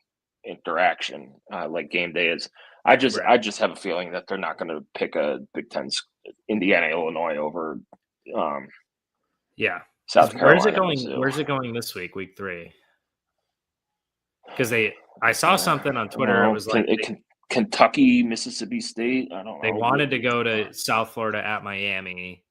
Speaker 2: interaction like game day is. I just have a feeling that they're not going to pick a Big Ten Indiana, Illinois over South Carolina.
Speaker 4: Where's it going this week, week 3? Because I saw something on Twitter. It was like
Speaker 2: Kentucky, Mississippi State. I don't know.
Speaker 4: They wanted to go to South Florida at Miami,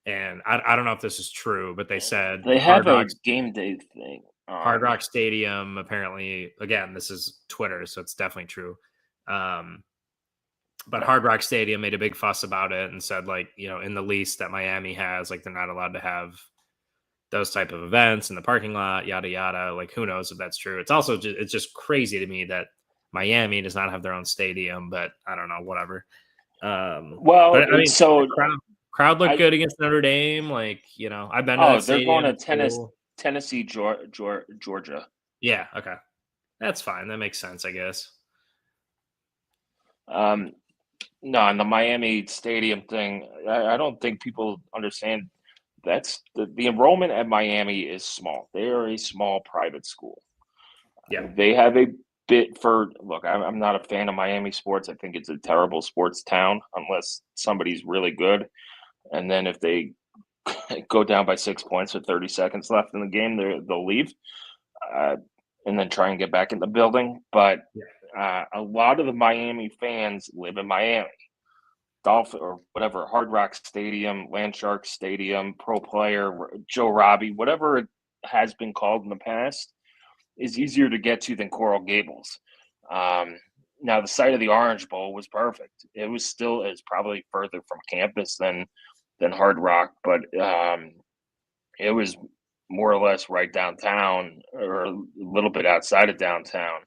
Speaker 4: and I don't know if this is true, but they said
Speaker 2: they have a game day thing.
Speaker 4: Hard Rock Stadium, apparently. Again, this is Twitter, so it's definitely true. But Hard Rock Stadium made a big fuss about it and said, like, in the lease that Miami has, like, they're not allowed to have those type of events in the parking lot, yada yada. Like, who knows if that's true? It's also it's just crazy to me that Miami does not have their own stadium, but I don't know, whatever.
Speaker 2: Well,
Speaker 4: but I mean,
Speaker 2: so
Speaker 4: crowd looked good against Notre Dame. Like, I've been to that
Speaker 2: they're going to
Speaker 4: stadium.
Speaker 2: Tennessee, Georgia.
Speaker 4: Yeah, okay, that's fine. That makes sense, I guess.
Speaker 2: No, on the Miami Stadium thing, I don't think people understand. That's the enrollment at Miami is small. They are a small private school.
Speaker 4: Yeah.
Speaker 2: They have a bit for look. I'm not a fan of Miami sports. I think it's a terrible sports town unless somebody's really good. And then if they go down by 6 points with 30 seconds left in the game, they'll leave and then try and get back in the building. But a lot of the Miami fans live in Miami. Dolphin or whatever, Hard Rock Stadium, Landshark Stadium, Pro Player, Joe Robbie, whatever it has been called in the past, is easier to get to than Coral Gables. Now, the site of the Orange Bowl was perfect. It was probably further from campus than Hard Rock, but it was more or less right downtown or a little bit outside of downtown.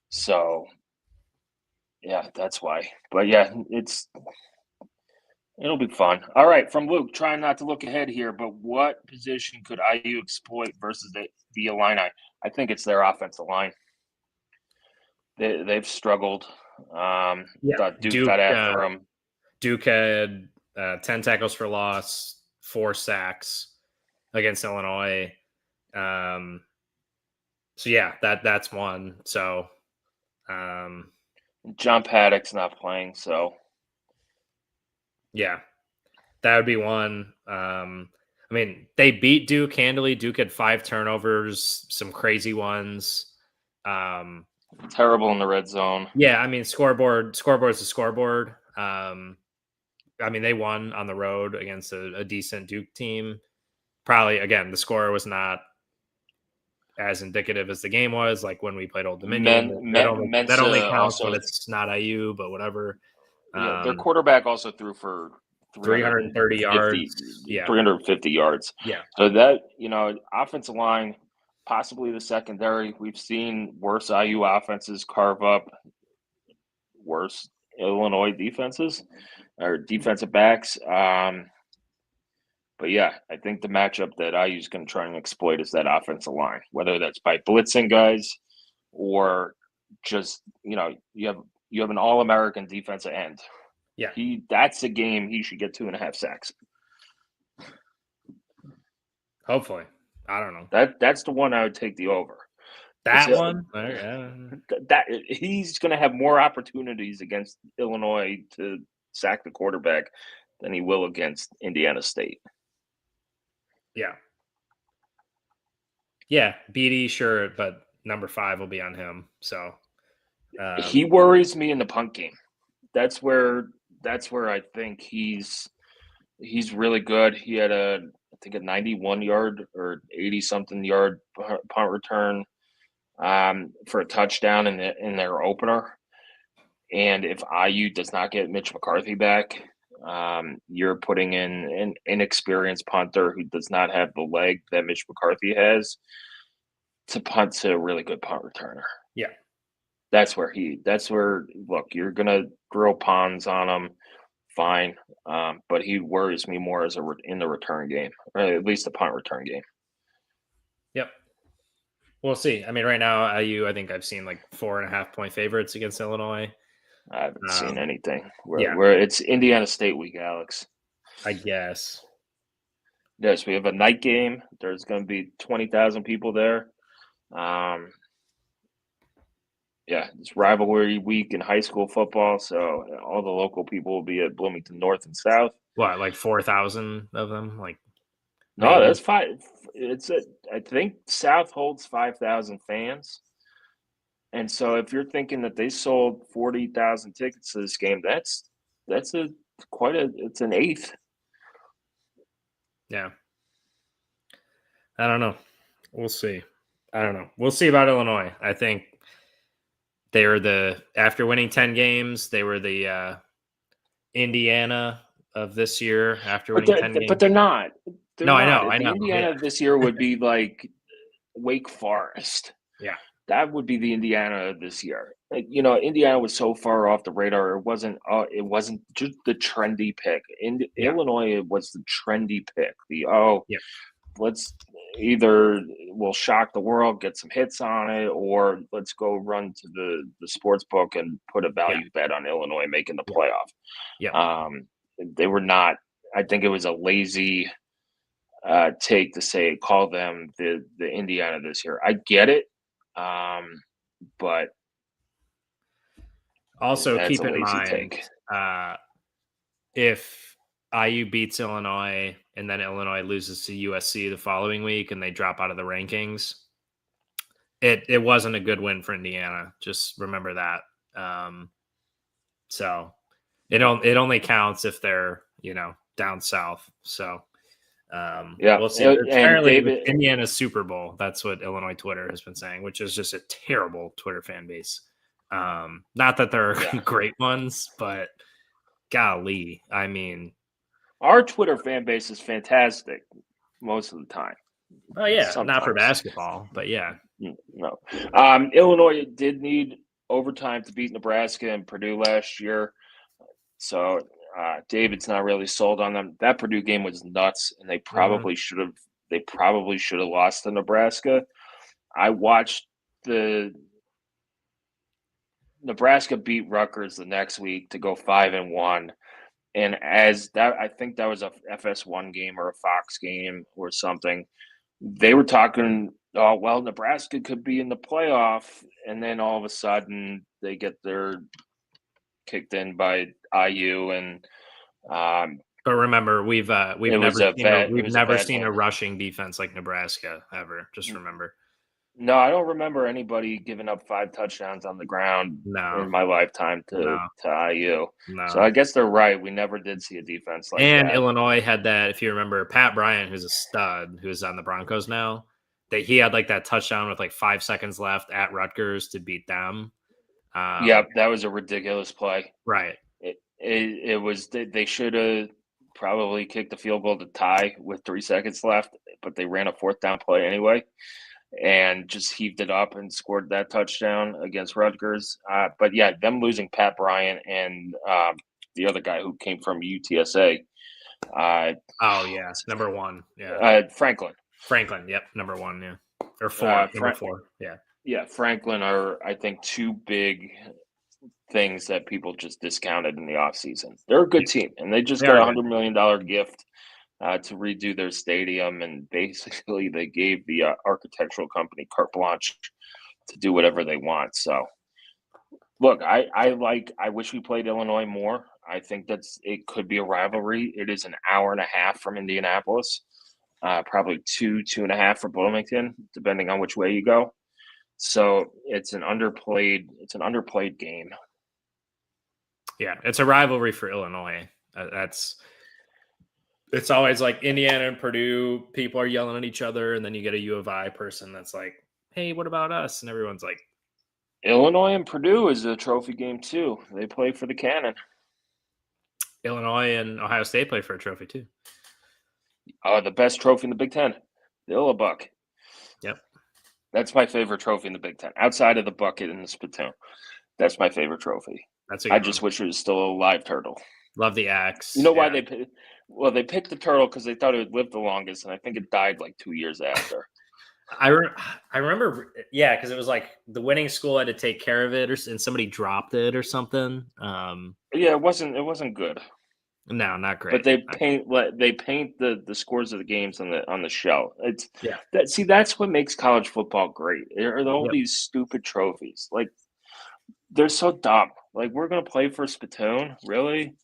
Speaker 2: So, yeah, that's why. But yeah, it'll be fun. All right, from Luke, trying not to look ahead here, but what position could IU exploit versus the Illini? I think it's their offensive line. They've struggled. Duke got after them.
Speaker 4: Duke had 10 tackles for loss, 4 sacks against Illinois. So yeah, that's one. So
Speaker 2: John Paddock's not playing, so
Speaker 4: yeah, that would be one. I mean, they beat Duke handily. Duke had 5 turnovers, some crazy ones.
Speaker 2: Terrible in the red zone.
Speaker 4: Yeah, I mean, scoreboard's a scoreboard. I mean, they won on the road against a decent Duke team. Probably, again, the score was not as indicative as the game was, like when we played Old Dominion. That only counts when it's not IU, but whatever.
Speaker 2: Yeah, their quarterback also threw for
Speaker 4: 330 yards. Yeah.
Speaker 2: 350 yards.
Speaker 4: Yeah.
Speaker 2: So that, offensive line, possibly the secondary. We've seen worse IU offenses carve up worse Illinois defenses or defensive backs. But yeah, I think the matchup that IU is going to try and exploit is that offensive line, whether that's by blitzing guys or just, you have an All-American defensive end.
Speaker 4: Yeah.
Speaker 2: That's a game he should get 2.5 sacks.
Speaker 4: Hopefully. I don't know.
Speaker 2: That's the one I would take the over.
Speaker 4: That one?
Speaker 2: That he's going to have more opportunities against Illinois to sack the quarterback than he will against Indiana State.
Speaker 4: Yeah. Yeah, BD, sure, but number 5 will be on him. So
Speaker 2: he worries me in the punt game. That's where I think he's really good. He had I think a 91-yard or 80-something yard punt return for a touchdown in their opener. And if IU does not get Mitch McCarthy back, you're putting in an inexperienced punter who does not have the leg that Mitch McCarthy has to punt to a really good punt returner.
Speaker 4: Yeah.
Speaker 2: That's where look, you're going to throw ponds on him. Fine. But he worries me more in the return game, or at least the punt return game.
Speaker 4: Yep. We'll see. I mean, right now, IU, I think I've seen like 4.5 point favorites against Illinois.
Speaker 2: I haven't seen anything. Where it's Indiana State week, Alex.
Speaker 4: I guess.
Speaker 2: Yes, we have a night game. There's going to be 20,000 people there. Yeah, it's rivalry week in high school football, so all the local people will be at Bloomington North and South.
Speaker 4: What, like 4,000 of them? Like,
Speaker 2: no,
Speaker 4: maybe?
Speaker 2: That's 5. I think South holds 5,000 fans. And so if you're thinking that they sold 40,000 tickets to this game, it's an eighth.
Speaker 4: Yeah. I don't know. We'll see. I don't know. We'll see about Illinois. I think They were after winning 10 games, they were the Indiana of this year after winning 10 games.
Speaker 2: But they're not. They're
Speaker 4: No,
Speaker 2: not.
Speaker 4: I know.
Speaker 2: Indiana this year would be like Wake Forest.
Speaker 4: Yeah.
Speaker 2: That would be the Indiana of this year. Like, Indiana was so far off the radar. It wasn't just the trendy pick. Illinois was the trendy pick.
Speaker 4: Yeah.
Speaker 2: Let's either we'll shock the world, get some hits on it, or let's go run to the sports book and put a value bet on Illinois making the playoff.
Speaker 4: Yeah.
Speaker 2: They were not. I think it was a lazy take to call them the Indiana this year. I get it, but
Speaker 4: also keep in mind if IU beats Illinois and then Illinois loses to USC the following week and they drop out of the rankings, it wasn't a good win for Indiana. Just remember that. So it only counts if they're down south. So we'll see. Apparently, Indiana's Super Bowl. That's what Illinois Twitter has been saying, which is just a terrible Twitter fan base. Not that there are great ones, but golly, I mean,
Speaker 2: our Twitter fan base is fantastic most of the time.
Speaker 4: Oh yeah, not for basketball, but yeah.
Speaker 2: No. Illinois did need overtime to beat Nebraska and Purdue last year, so David's not really sold on them. That Purdue game was nuts, and they probably should have. They probably should have lost to Nebraska. I watched the Nebraska beat Rutgers the next week to go 5-1. And as that, I think that was a FS1 game or a Fox game or something. They were talking, oh, well, Nebraska could be in the playoff. And then all of a sudden they get their kicked in by IU. And
Speaker 4: but remember, we've never seen a rushing defense like Nebraska ever. Just remember.
Speaker 2: No, I don't remember anybody giving up 5 touchdowns on the ground in my lifetime to IU. No. So I guess they're right. We never did see a defense like that.
Speaker 4: And Illinois had that, if you remember, Pat Bryant, who's a stud, who's on the Broncos now, that he had like that touchdown with like 5 seconds left at Rutgers to beat them.
Speaker 2: Yep, that was a ridiculous play.
Speaker 4: Right.
Speaker 2: It was. They should have probably kicked the field goal to tie with 3 seconds left, but they ran a 4th down play anyway. And just heaved it up and scored that touchdown against Rutgers. But yeah, them losing Pat Bryant and the other guy who came from UTSA.
Speaker 4: Number 1. Yeah, Franklin. Yep, number 1. Yeah, or 4. Number 4. Yeah.
Speaker 2: Yeah, Franklin are, I think, 2 big things that people just discounted in the offseason. They're a good team, and they just got a $100 million gift to redo their stadium, and basically they gave the architectural company carte blanche to do whatever they want. So, look, I wish we played Illinois more. I think it could be a rivalry. It is an hour and a half from Indianapolis, probably 2.5 for Bloomington, depending on which way you go. So it's an underplayed game.
Speaker 4: Yeah, it's a rivalry for Illinois. It's always like Indiana and Purdue, people are yelling at each other, and then you get a U of I person that's like, hey, what about us? And everyone's like,
Speaker 2: Illinois and Purdue is a trophy game too. They play for the Cannon.
Speaker 4: Illinois and Ohio State play for a trophy too.
Speaker 2: The best trophy in the Big Ten, the Illabuck.
Speaker 4: Yep.
Speaker 2: That's my favorite trophy in the Big Ten, outside of the bucket and the spittoon. That's my favorite trophy. I just wish it was still a live turtle.
Speaker 4: Love the axe.
Speaker 2: You know why they picked the turtle because they thought it would live the longest, and I think it died like 2 years after.
Speaker 4: I remember, because it was like the winning school had to take care of it, and somebody dropped it or something.
Speaker 2: It wasn't good.
Speaker 4: No, not great.
Speaker 2: But they paint the scores of the games on the shell. That's what makes college football great. There are all these stupid trophies. Like, they're so dumb. Like, we're gonna play for a spittoon, really?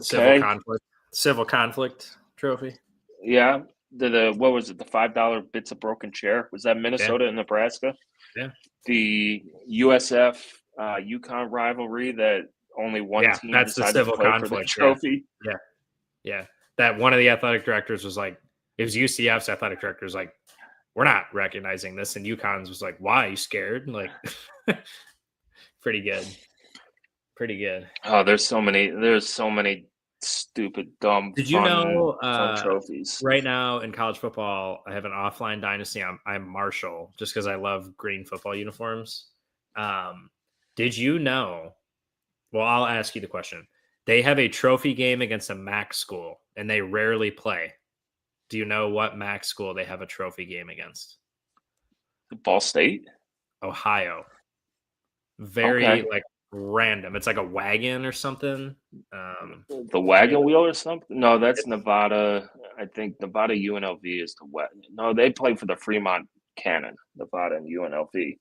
Speaker 4: Civil conflict trophy.
Speaker 2: Yeah. What was it? The $5 bits of broken chair? Was that Minnesota and Nebraska?
Speaker 4: Yeah.
Speaker 2: The USF UConn rivalry that only one team
Speaker 4: that's the civil conflict
Speaker 2: trophy.
Speaker 4: Yeah. That one of the athletic directors was like, it was UCF's athletic director was like, we're not recognizing this, and UConn's was like, why? Are you scared? Like, Pretty good. Pretty good.
Speaker 2: Oh, there's so many stupid, dumb,
Speaker 4: Did you
Speaker 2: fun
Speaker 4: know
Speaker 2: trophies.
Speaker 4: right now in college football, I have an offline dynasty. I'm Marshall just because I love green football uniforms. Did you know? Well, I'll ask you the question. They have a trophy game against a MAC school, and they rarely play. Do you know what MAC school they have a trophy game against?
Speaker 2: Ball State?
Speaker 4: Ohio. Very
Speaker 2: Okay.
Speaker 4: like random. It's like a wagon or something.
Speaker 2: The wagon wheel or something? No, that's Nevada. I think Nevada UNLV is the wagon. No, they play for the Fremont Cannon, Nevada and UNLV.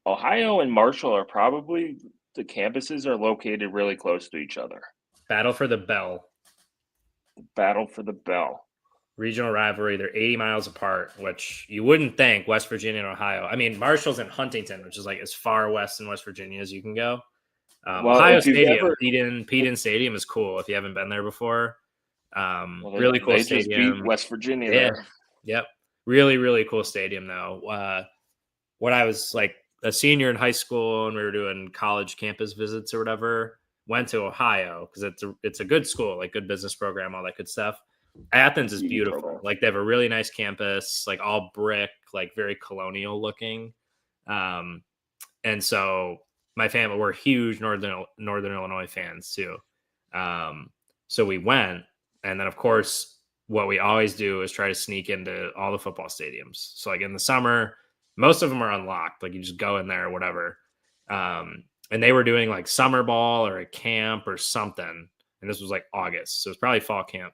Speaker 2: Ohio and Marshall are probably the campuses are located really close to each other.
Speaker 4: Battle for the Bell.
Speaker 2: Battle for the Bell.
Speaker 4: Regional rivalry. They're 80 miles apart, which you wouldn't think West Virginia and Ohio. I mean, Marshall's in Huntington, which is like as far west in West Virginia as you can go. Ohio Stadium, Peden Stadium is cool if you haven't been there before. Really cool stadium.
Speaker 2: Just beat West Virginia there.
Speaker 4: Yep. Really, really cool stadium though. When I was like a senior in high school and we were doing college campus visits or whatever, went to Ohio because it's a good school, like good business program, all that good stuff. Athens is beautiful.
Speaker 2: Program.
Speaker 4: Like they have a really nice campus, like all brick, like very colonial looking. And so my family, we're huge Northern Illinois fans too. So we went, and then of course, what we always do is try to sneak into all the football stadiums. So like in the summer, most of them are unlocked. Like you just go in there or whatever. And they were doing like summer ball or a camp or something. And this was like August. So it's probably fall camp.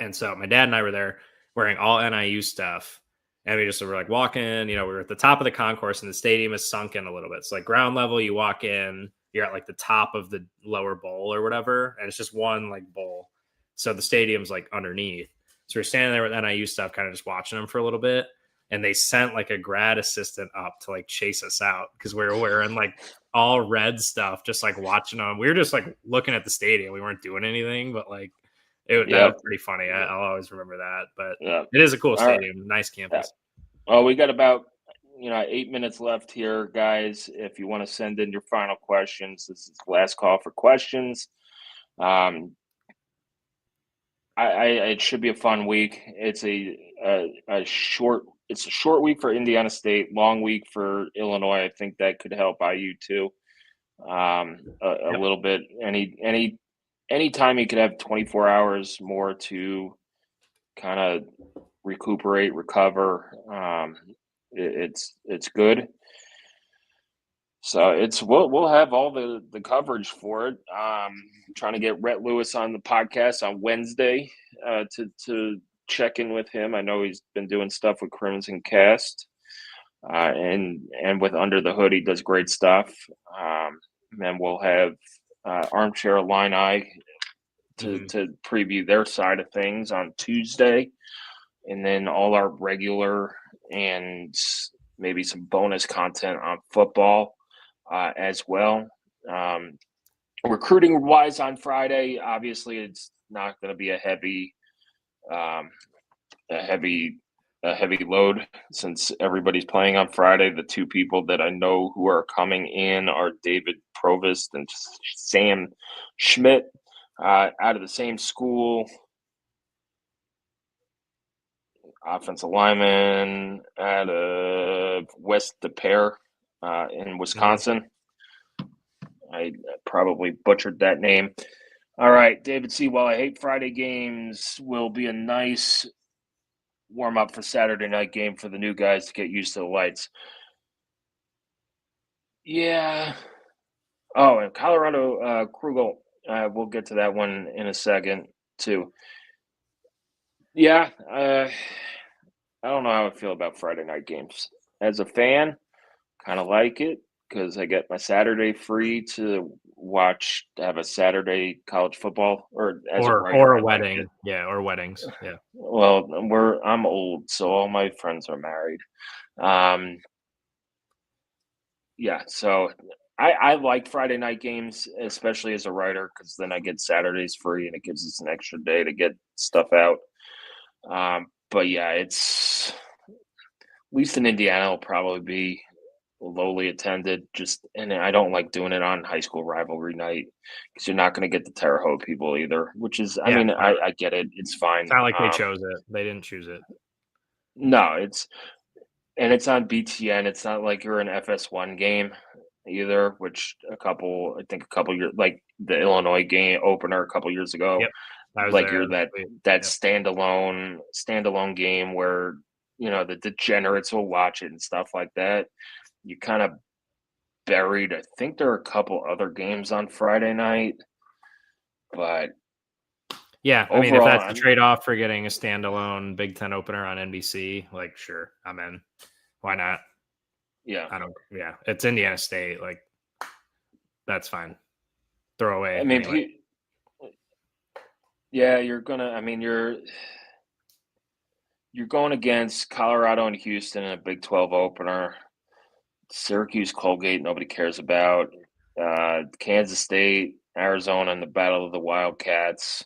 Speaker 4: And so my dad and I were there wearing all NIU stuff. And we just were like walking, we were at the top of the concourse and the stadium is sunk in a little bit. So like ground level, you walk in, you're at like the top of the lower bowl or whatever. And it's just one like bowl. So the stadium's like underneath. So we're standing there with NIU stuff, kind of just watching them for a little bit. And they sent like a grad assistant up to like chase us out because we were wearing like all red stuff, just like watching them. We were just like looking at the stadium. We weren't doing anything, but like that was pretty funny. I'll always remember that. But it is a cool stadium, nice campus.
Speaker 2: Well, we got about 8 minutes left here, guys. If you want to send in your final questions, this is the last call for questions. It should be a fun week. It's a short week for Indiana State, long week for Illinois. I think that could help IU too. A little bit. Any time you could have 24 hours more to kind of recuperate, recover. It's good. So we'll have all the coverage for it. Trying to get Rhett Lewis on the podcast on Wednesday to check in with him. I know he's been doing stuff with Crimson Cast and with Under the Hood. He does great stuff. And we'll have Armchair Illini to preview their side of things on Tuesday. And then all our regular and maybe some bonus content on football as well. Recruiting wise on Friday, obviously it's not going to be a heavy load since everybody's playing on Friday. The two people that I know who are coming in are David Provost and Sam Schmidt out of the same school. Offensive lineman out of West Des Peres in Wisconsin. I probably butchered that name. All right, David C. While I hate Friday games, will be a nice warm-up for Saturday night game for the new guys to get used to the lights. Yeah. Oh, and Colorado Krugel, we'll get to that one in a second, too. Yeah, I don't know how I feel about Friday night games. As a fan, kind of like it because I get my Saturday free to have a Saturday college football or
Speaker 4: a wedding. Yeah, or weddings. Yeah.
Speaker 2: Well, I'm old, so all my friends are married. Yeah, so I like Friday night games, especially as a writer, because then I get Saturdays free and it gives us an extra day to get stuff out. But yeah, it's at least in Indiana, it'll probably be lowly attended. And I don't like doing it on high school rivalry night because you're not going to get the Terre Haute people either. Which is, I mean, I get it. It's fine.
Speaker 4: It's not like they chose it. They didn't choose it.
Speaker 2: No, it's on BTN. It's not like you're an FS1 game either, which a couple years, like the Illinois game opener a couple years ago.
Speaker 4: Yep. I was
Speaker 2: Like
Speaker 4: there.
Speaker 2: you're that standalone game where, the degenerates will watch it and stuff like that. You kind of buried. I think there are a couple other games on Friday night, but
Speaker 4: yeah, I mean, if
Speaker 2: overall,
Speaker 4: that's the trade-off for getting a standalone Big Ten opener on NBC, like, sure, I'm in. Why not?
Speaker 2: yeah,
Speaker 4: it's Indiana State. Like, that's fine. Throw away.
Speaker 2: I mean,
Speaker 4: anyway.
Speaker 2: you're going against Colorado and Houston in a Big 12 opener. Syracuse, Colgate, nobody cares about. Kansas State, Arizona, and the Battle of the Wildcats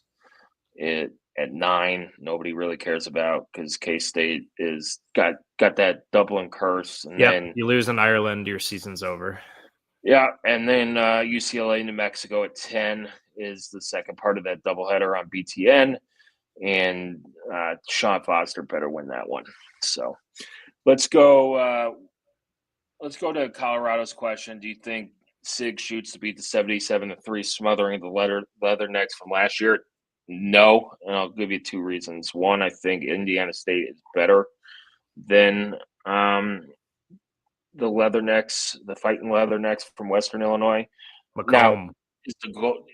Speaker 2: at 9, nobody really cares about because K-State is got that Dublin curse. And then
Speaker 4: you lose in Ireland, your season's over.
Speaker 2: Yeah, and then UCLA, New Mexico at 10 is the second part of that doubleheader on BTN, and Sean Foster better win that one. So let's go to Colorado's question. Do you think Sig shoots to beat the 77-3, smothering the Leathernecks from last year? No, and I'll give you 2 reasons. One, I think Indiana State is better than the Leathernecks, the fighting Leathernecks from Western Illinois.
Speaker 4: Macomb.
Speaker 2: Now,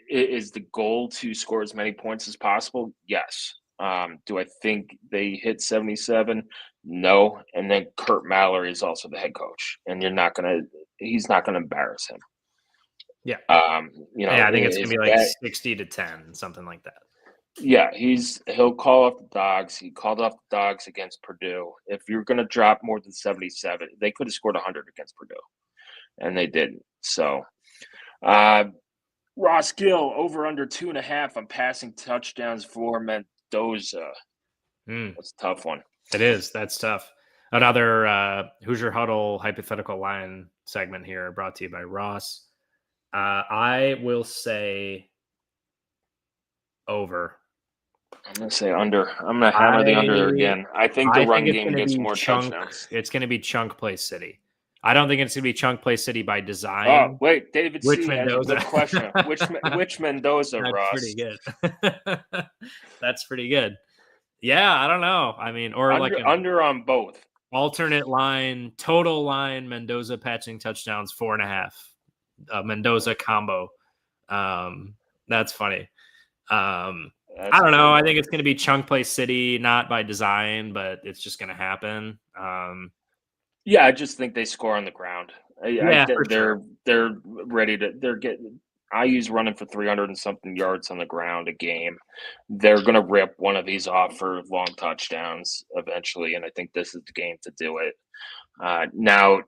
Speaker 2: is the goal to score as many points as possible? Yes. Do I think they hit 77? No. And then Kurt Mallory is also the head coach, and he's not gonna embarrass him.
Speaker 4: Yeah.
Speaker 2: I
Speaker 4: think it's gonna be like 60-10, something like that.
Speaker 2: Yeah, he'll call off the dogs. He called off the dogs against Purdue. If you're going to drop more than 77, they could have scored 100 against Purdue, and they didn't. So, Ross Gill over under 2.5 on passing touchdowns for Mendoza. That's a tough one.
Speaker 4: It is. That's tough. Another Hoosier Huddle hypothetical line segment here, brought to you by Ross. I will say over.
Speaker 2: I'm going to say under. I'm going to hammer the under again. I think the run game gets more touchdowns.
Speaker 4: It's going to be Chunk Play City. I don't think it's going to be Chunk Play City by design.
Speaker 2: Oh, wait. David
Speaker 4: Which
Speaker 2: C.
Speaker 4: Mendoza?
Speaker 2: has a good question. Which Mendoza,
Speaker 4: That's
Speaker 2: Ross?
Speaker 4: pretty good. That's pretty good. Yeah, I don't know. I mean, or
Speaker 2: under on both.
Speaker 4: Alternate line, total line, Mendoza patching touchdowns, 4.5. Mendoza combo. That's funny. I don't know. I think it's going to be Chunk Play City, not by design, but it's just going to happen.
Speaker 2: Yeah, I just think they score on the ground. They're ready to. They're getting. IU's running for 300 and something yards on the ground a game. They're going to rip one of these off for long touchdowns eventually, and I think this is the game to do it. Now,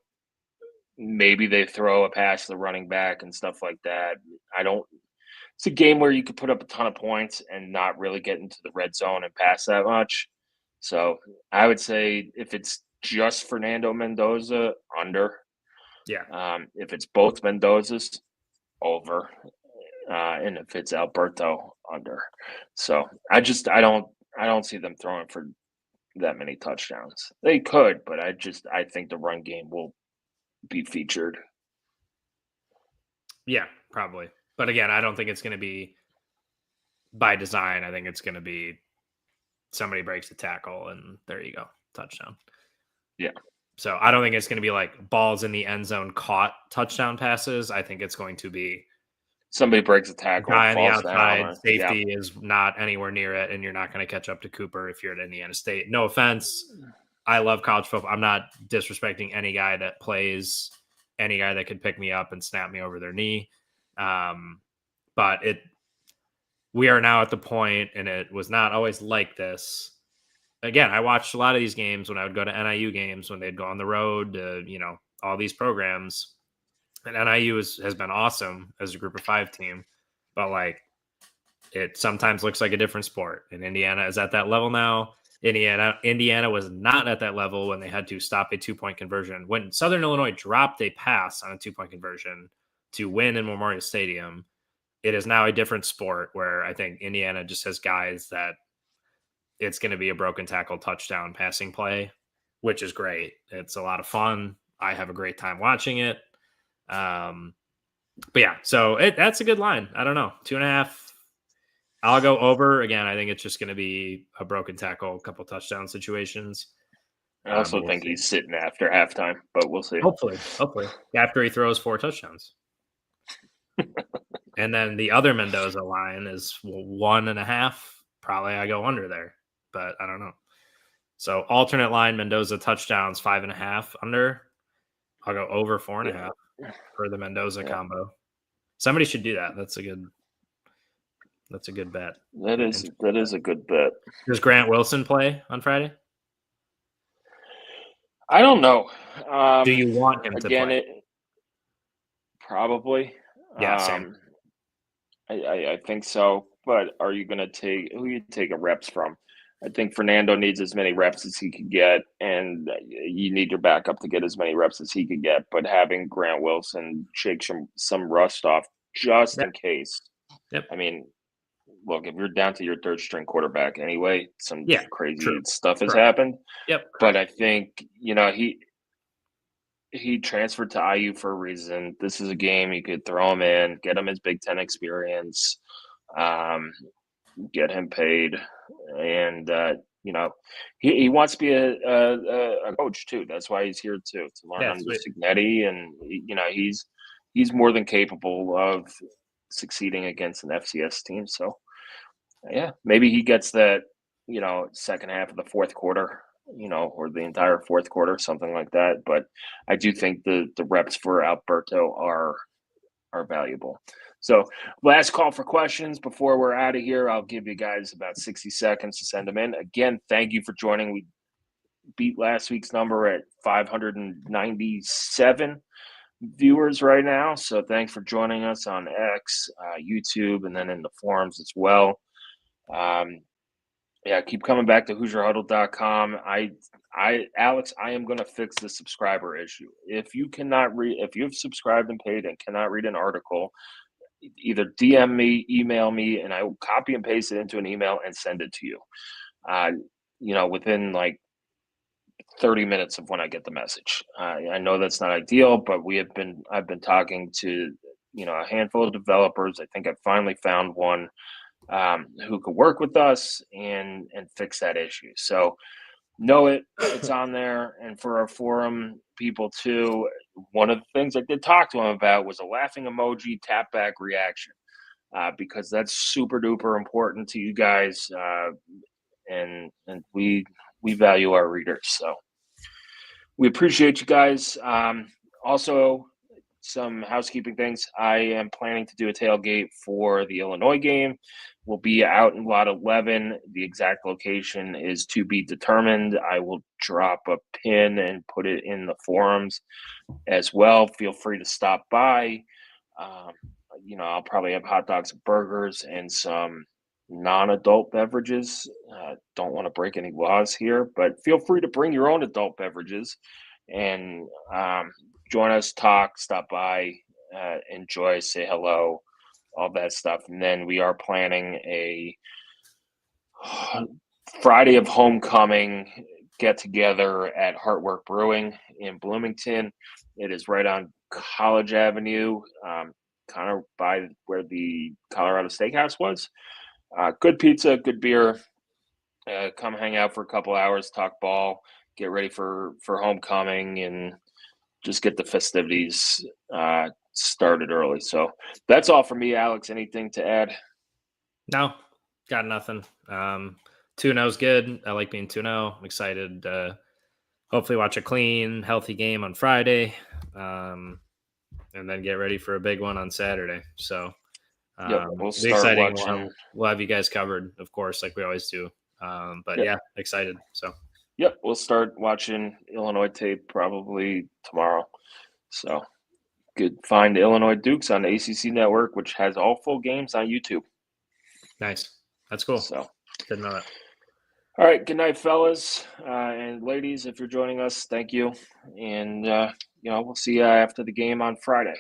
Speaker 2: maybe they throw a pass to the running back and stuff like that. It's a game where you could put up a ton of points and not really get into the red zone and pass that much. So I would say if it's just Fernando Mendoza, under.
Speaker 4: Yeah.
Speaker 2: If it's both Mendozas, over. And if it's Alberto, under. So I don't see them throwing for that many touchdowns. They could, but I think the run game will be featured.
Speaker 4: Yeah, probably. But again, I don't think it's going to be by design. I think it's going to be somebody breaks the tackle and there you go, touchdown.
Speaker 2: Yeah.
Speaker 4: So I don't think it's going to be like balls in the end zone caught touchdown passes. I think it's going to be
Speaker 2: somebody breaks a tackle,
Speaker 4: guy on the outside,
Speaker 2: down,
Speaker 4: safety is not anywhere near it, and you're not going to catch up to Cooper if you're at Indiana State. No offense. I love college football. I'm not disrespecting any guy that plays, any guy that could pick me up and snap me over their knee. But we are now at the point, and it was not always like this. Again, I watched a lot of these games when I would go to NIU games when they'd go on the road to, all these programs. And NIU has been awesome as a group of 5 team, but it sometimes looks like a different sport. And Indiana is at that level now. Indiana was not at that level when they had to stop a 2-point conversion. When Southern Illinois dropped a pass on a 2-point conversion to win in Memorial Stadium, it is now a different sport where I think Indiana just has guys that it's going to be a broken tackle touchdown passing play, which is great. It's a lot of fun. I have a great time watching it. But yeah, so that's a good line. I don't know. 2.5. I'll go over again. I think it's just going to be a broken tackle, a couple touchdown situations.
Speaker 2: I also think he's sitting after halftime, but we'll see.
Speaker 4: Hopefully after he throws 4 touchdowns. And then the other Mendoza line is 1.5. Probably I go under there, but I don't know. So alternate line, Mendoza touchdowns 5.5 under. I'll go over 4.5 for the Mendoza combo. Somebody should do that. That's a good bet.
Speaker 2: That is a good bet.
Speaker 4: Does Grant Wilson play on Friday?
Speaker 2: I don't know.
Speaker 4: Do you want him to play?
Speaker 2: Probably.
Speaker 4: Yeah, same.
Speaker 2: I think so. But are you going to take who are you taking reps from? I think Fernando needs as many reps as he could get, and you need your backup to get as many reps as he could get. But having Grant Wilson shake some rust off just in case.
Speaker 4: Yep.
Speaker 2: I mean, look, if you're down to your third string quarterback anyway, some crazy stuff has happened.
Speaker 4: Yep.
Speaker 2: But I think, he transferred to IU for a reason. This is a game you could throw him in, get him his Big Ten experience, get him paid. And, he wants to be a coach too. That's why he's here too, to learn under Signetti. And, he's more than capable of succeeding against an FCS team. So, yeah, maybe he gets that, second half of the fourth quarter, or the entire fourth quarter, something like that. But I do think the reps for Alberto are valuable. So last call for questions before we're out of here. I'll give you guys about 60 seconds to send them in. Again, thank you for joining. We beat last week's number at 597 viewers right now. So thanks for joining us on X, YouTube, and then in the forums as well. Keep coming back to HoosierHuddle.com. Alex, I am going to fix the subscriber issue. If you've subscribed and paid and cannot read an article, either DM me, email me, and I will copy and paste it into an email and send it to you. Within like 30 minutes of when I get the message. I know that's not ideal, but I've been talking to, a handful of developers. I think I finally found one who could work with us and fix that issue. So it's on there. And for our forum people too, one of the things I did talk to him about was a laughing emoji tap back reaction, because that's super duper important to you guys. And we value our readers. So we appreciate you guys. Also, some housekeeping things. I am planning to do a tailgate for the Illinois game. We'll be out in lot 11. The exact location is to be determined. I will drop a pin and put it in the forums as well. Feel free to stop by. I'll probably have hot dogs and burgers and some non-adult beverages. Don't want to break any laws here, but feel free to bring your own adult beverages and join us, talk, stop by, enjoy, say hello, all that stuff. And then we are planning a Friday of homecoming get together at Heartwork Brewing in Bloomington. It is right on College Avenue, kind of by where the Colorado Steakhouse was. Good pizza, good beer. Come hang out for a couple hours, talk ball, get ready for homecoming, and just get the festivities started early. So that's all for me, Alex. Anything to add?
Speaker 4: No, got nothing. 2-0 is good. I like being 2-0. I'm excited to hopefully watch a clean, healthy game on Friday, and then get ready for a big one on Saturday. So
Speaker 2: we'll start
Speaker 4: exciting.
Speaker 2: watching.
Speaker 4: We'll have you guys covered, of course, like we always do. Excited. So
Speaker 2: we'll start watching Illinois tape probably tomorrow. So good. Find Illinois Dukes on the ACC Network, which has all full games on YouTube.
Speaker 4: Nice. That's cool.
Speaker 2: So
Speaker 4: didn't know that.
Speaker 2: All right. Good night, fellas and ladies. If you're joining us, thank you. And, we'll see you after the game on Friday.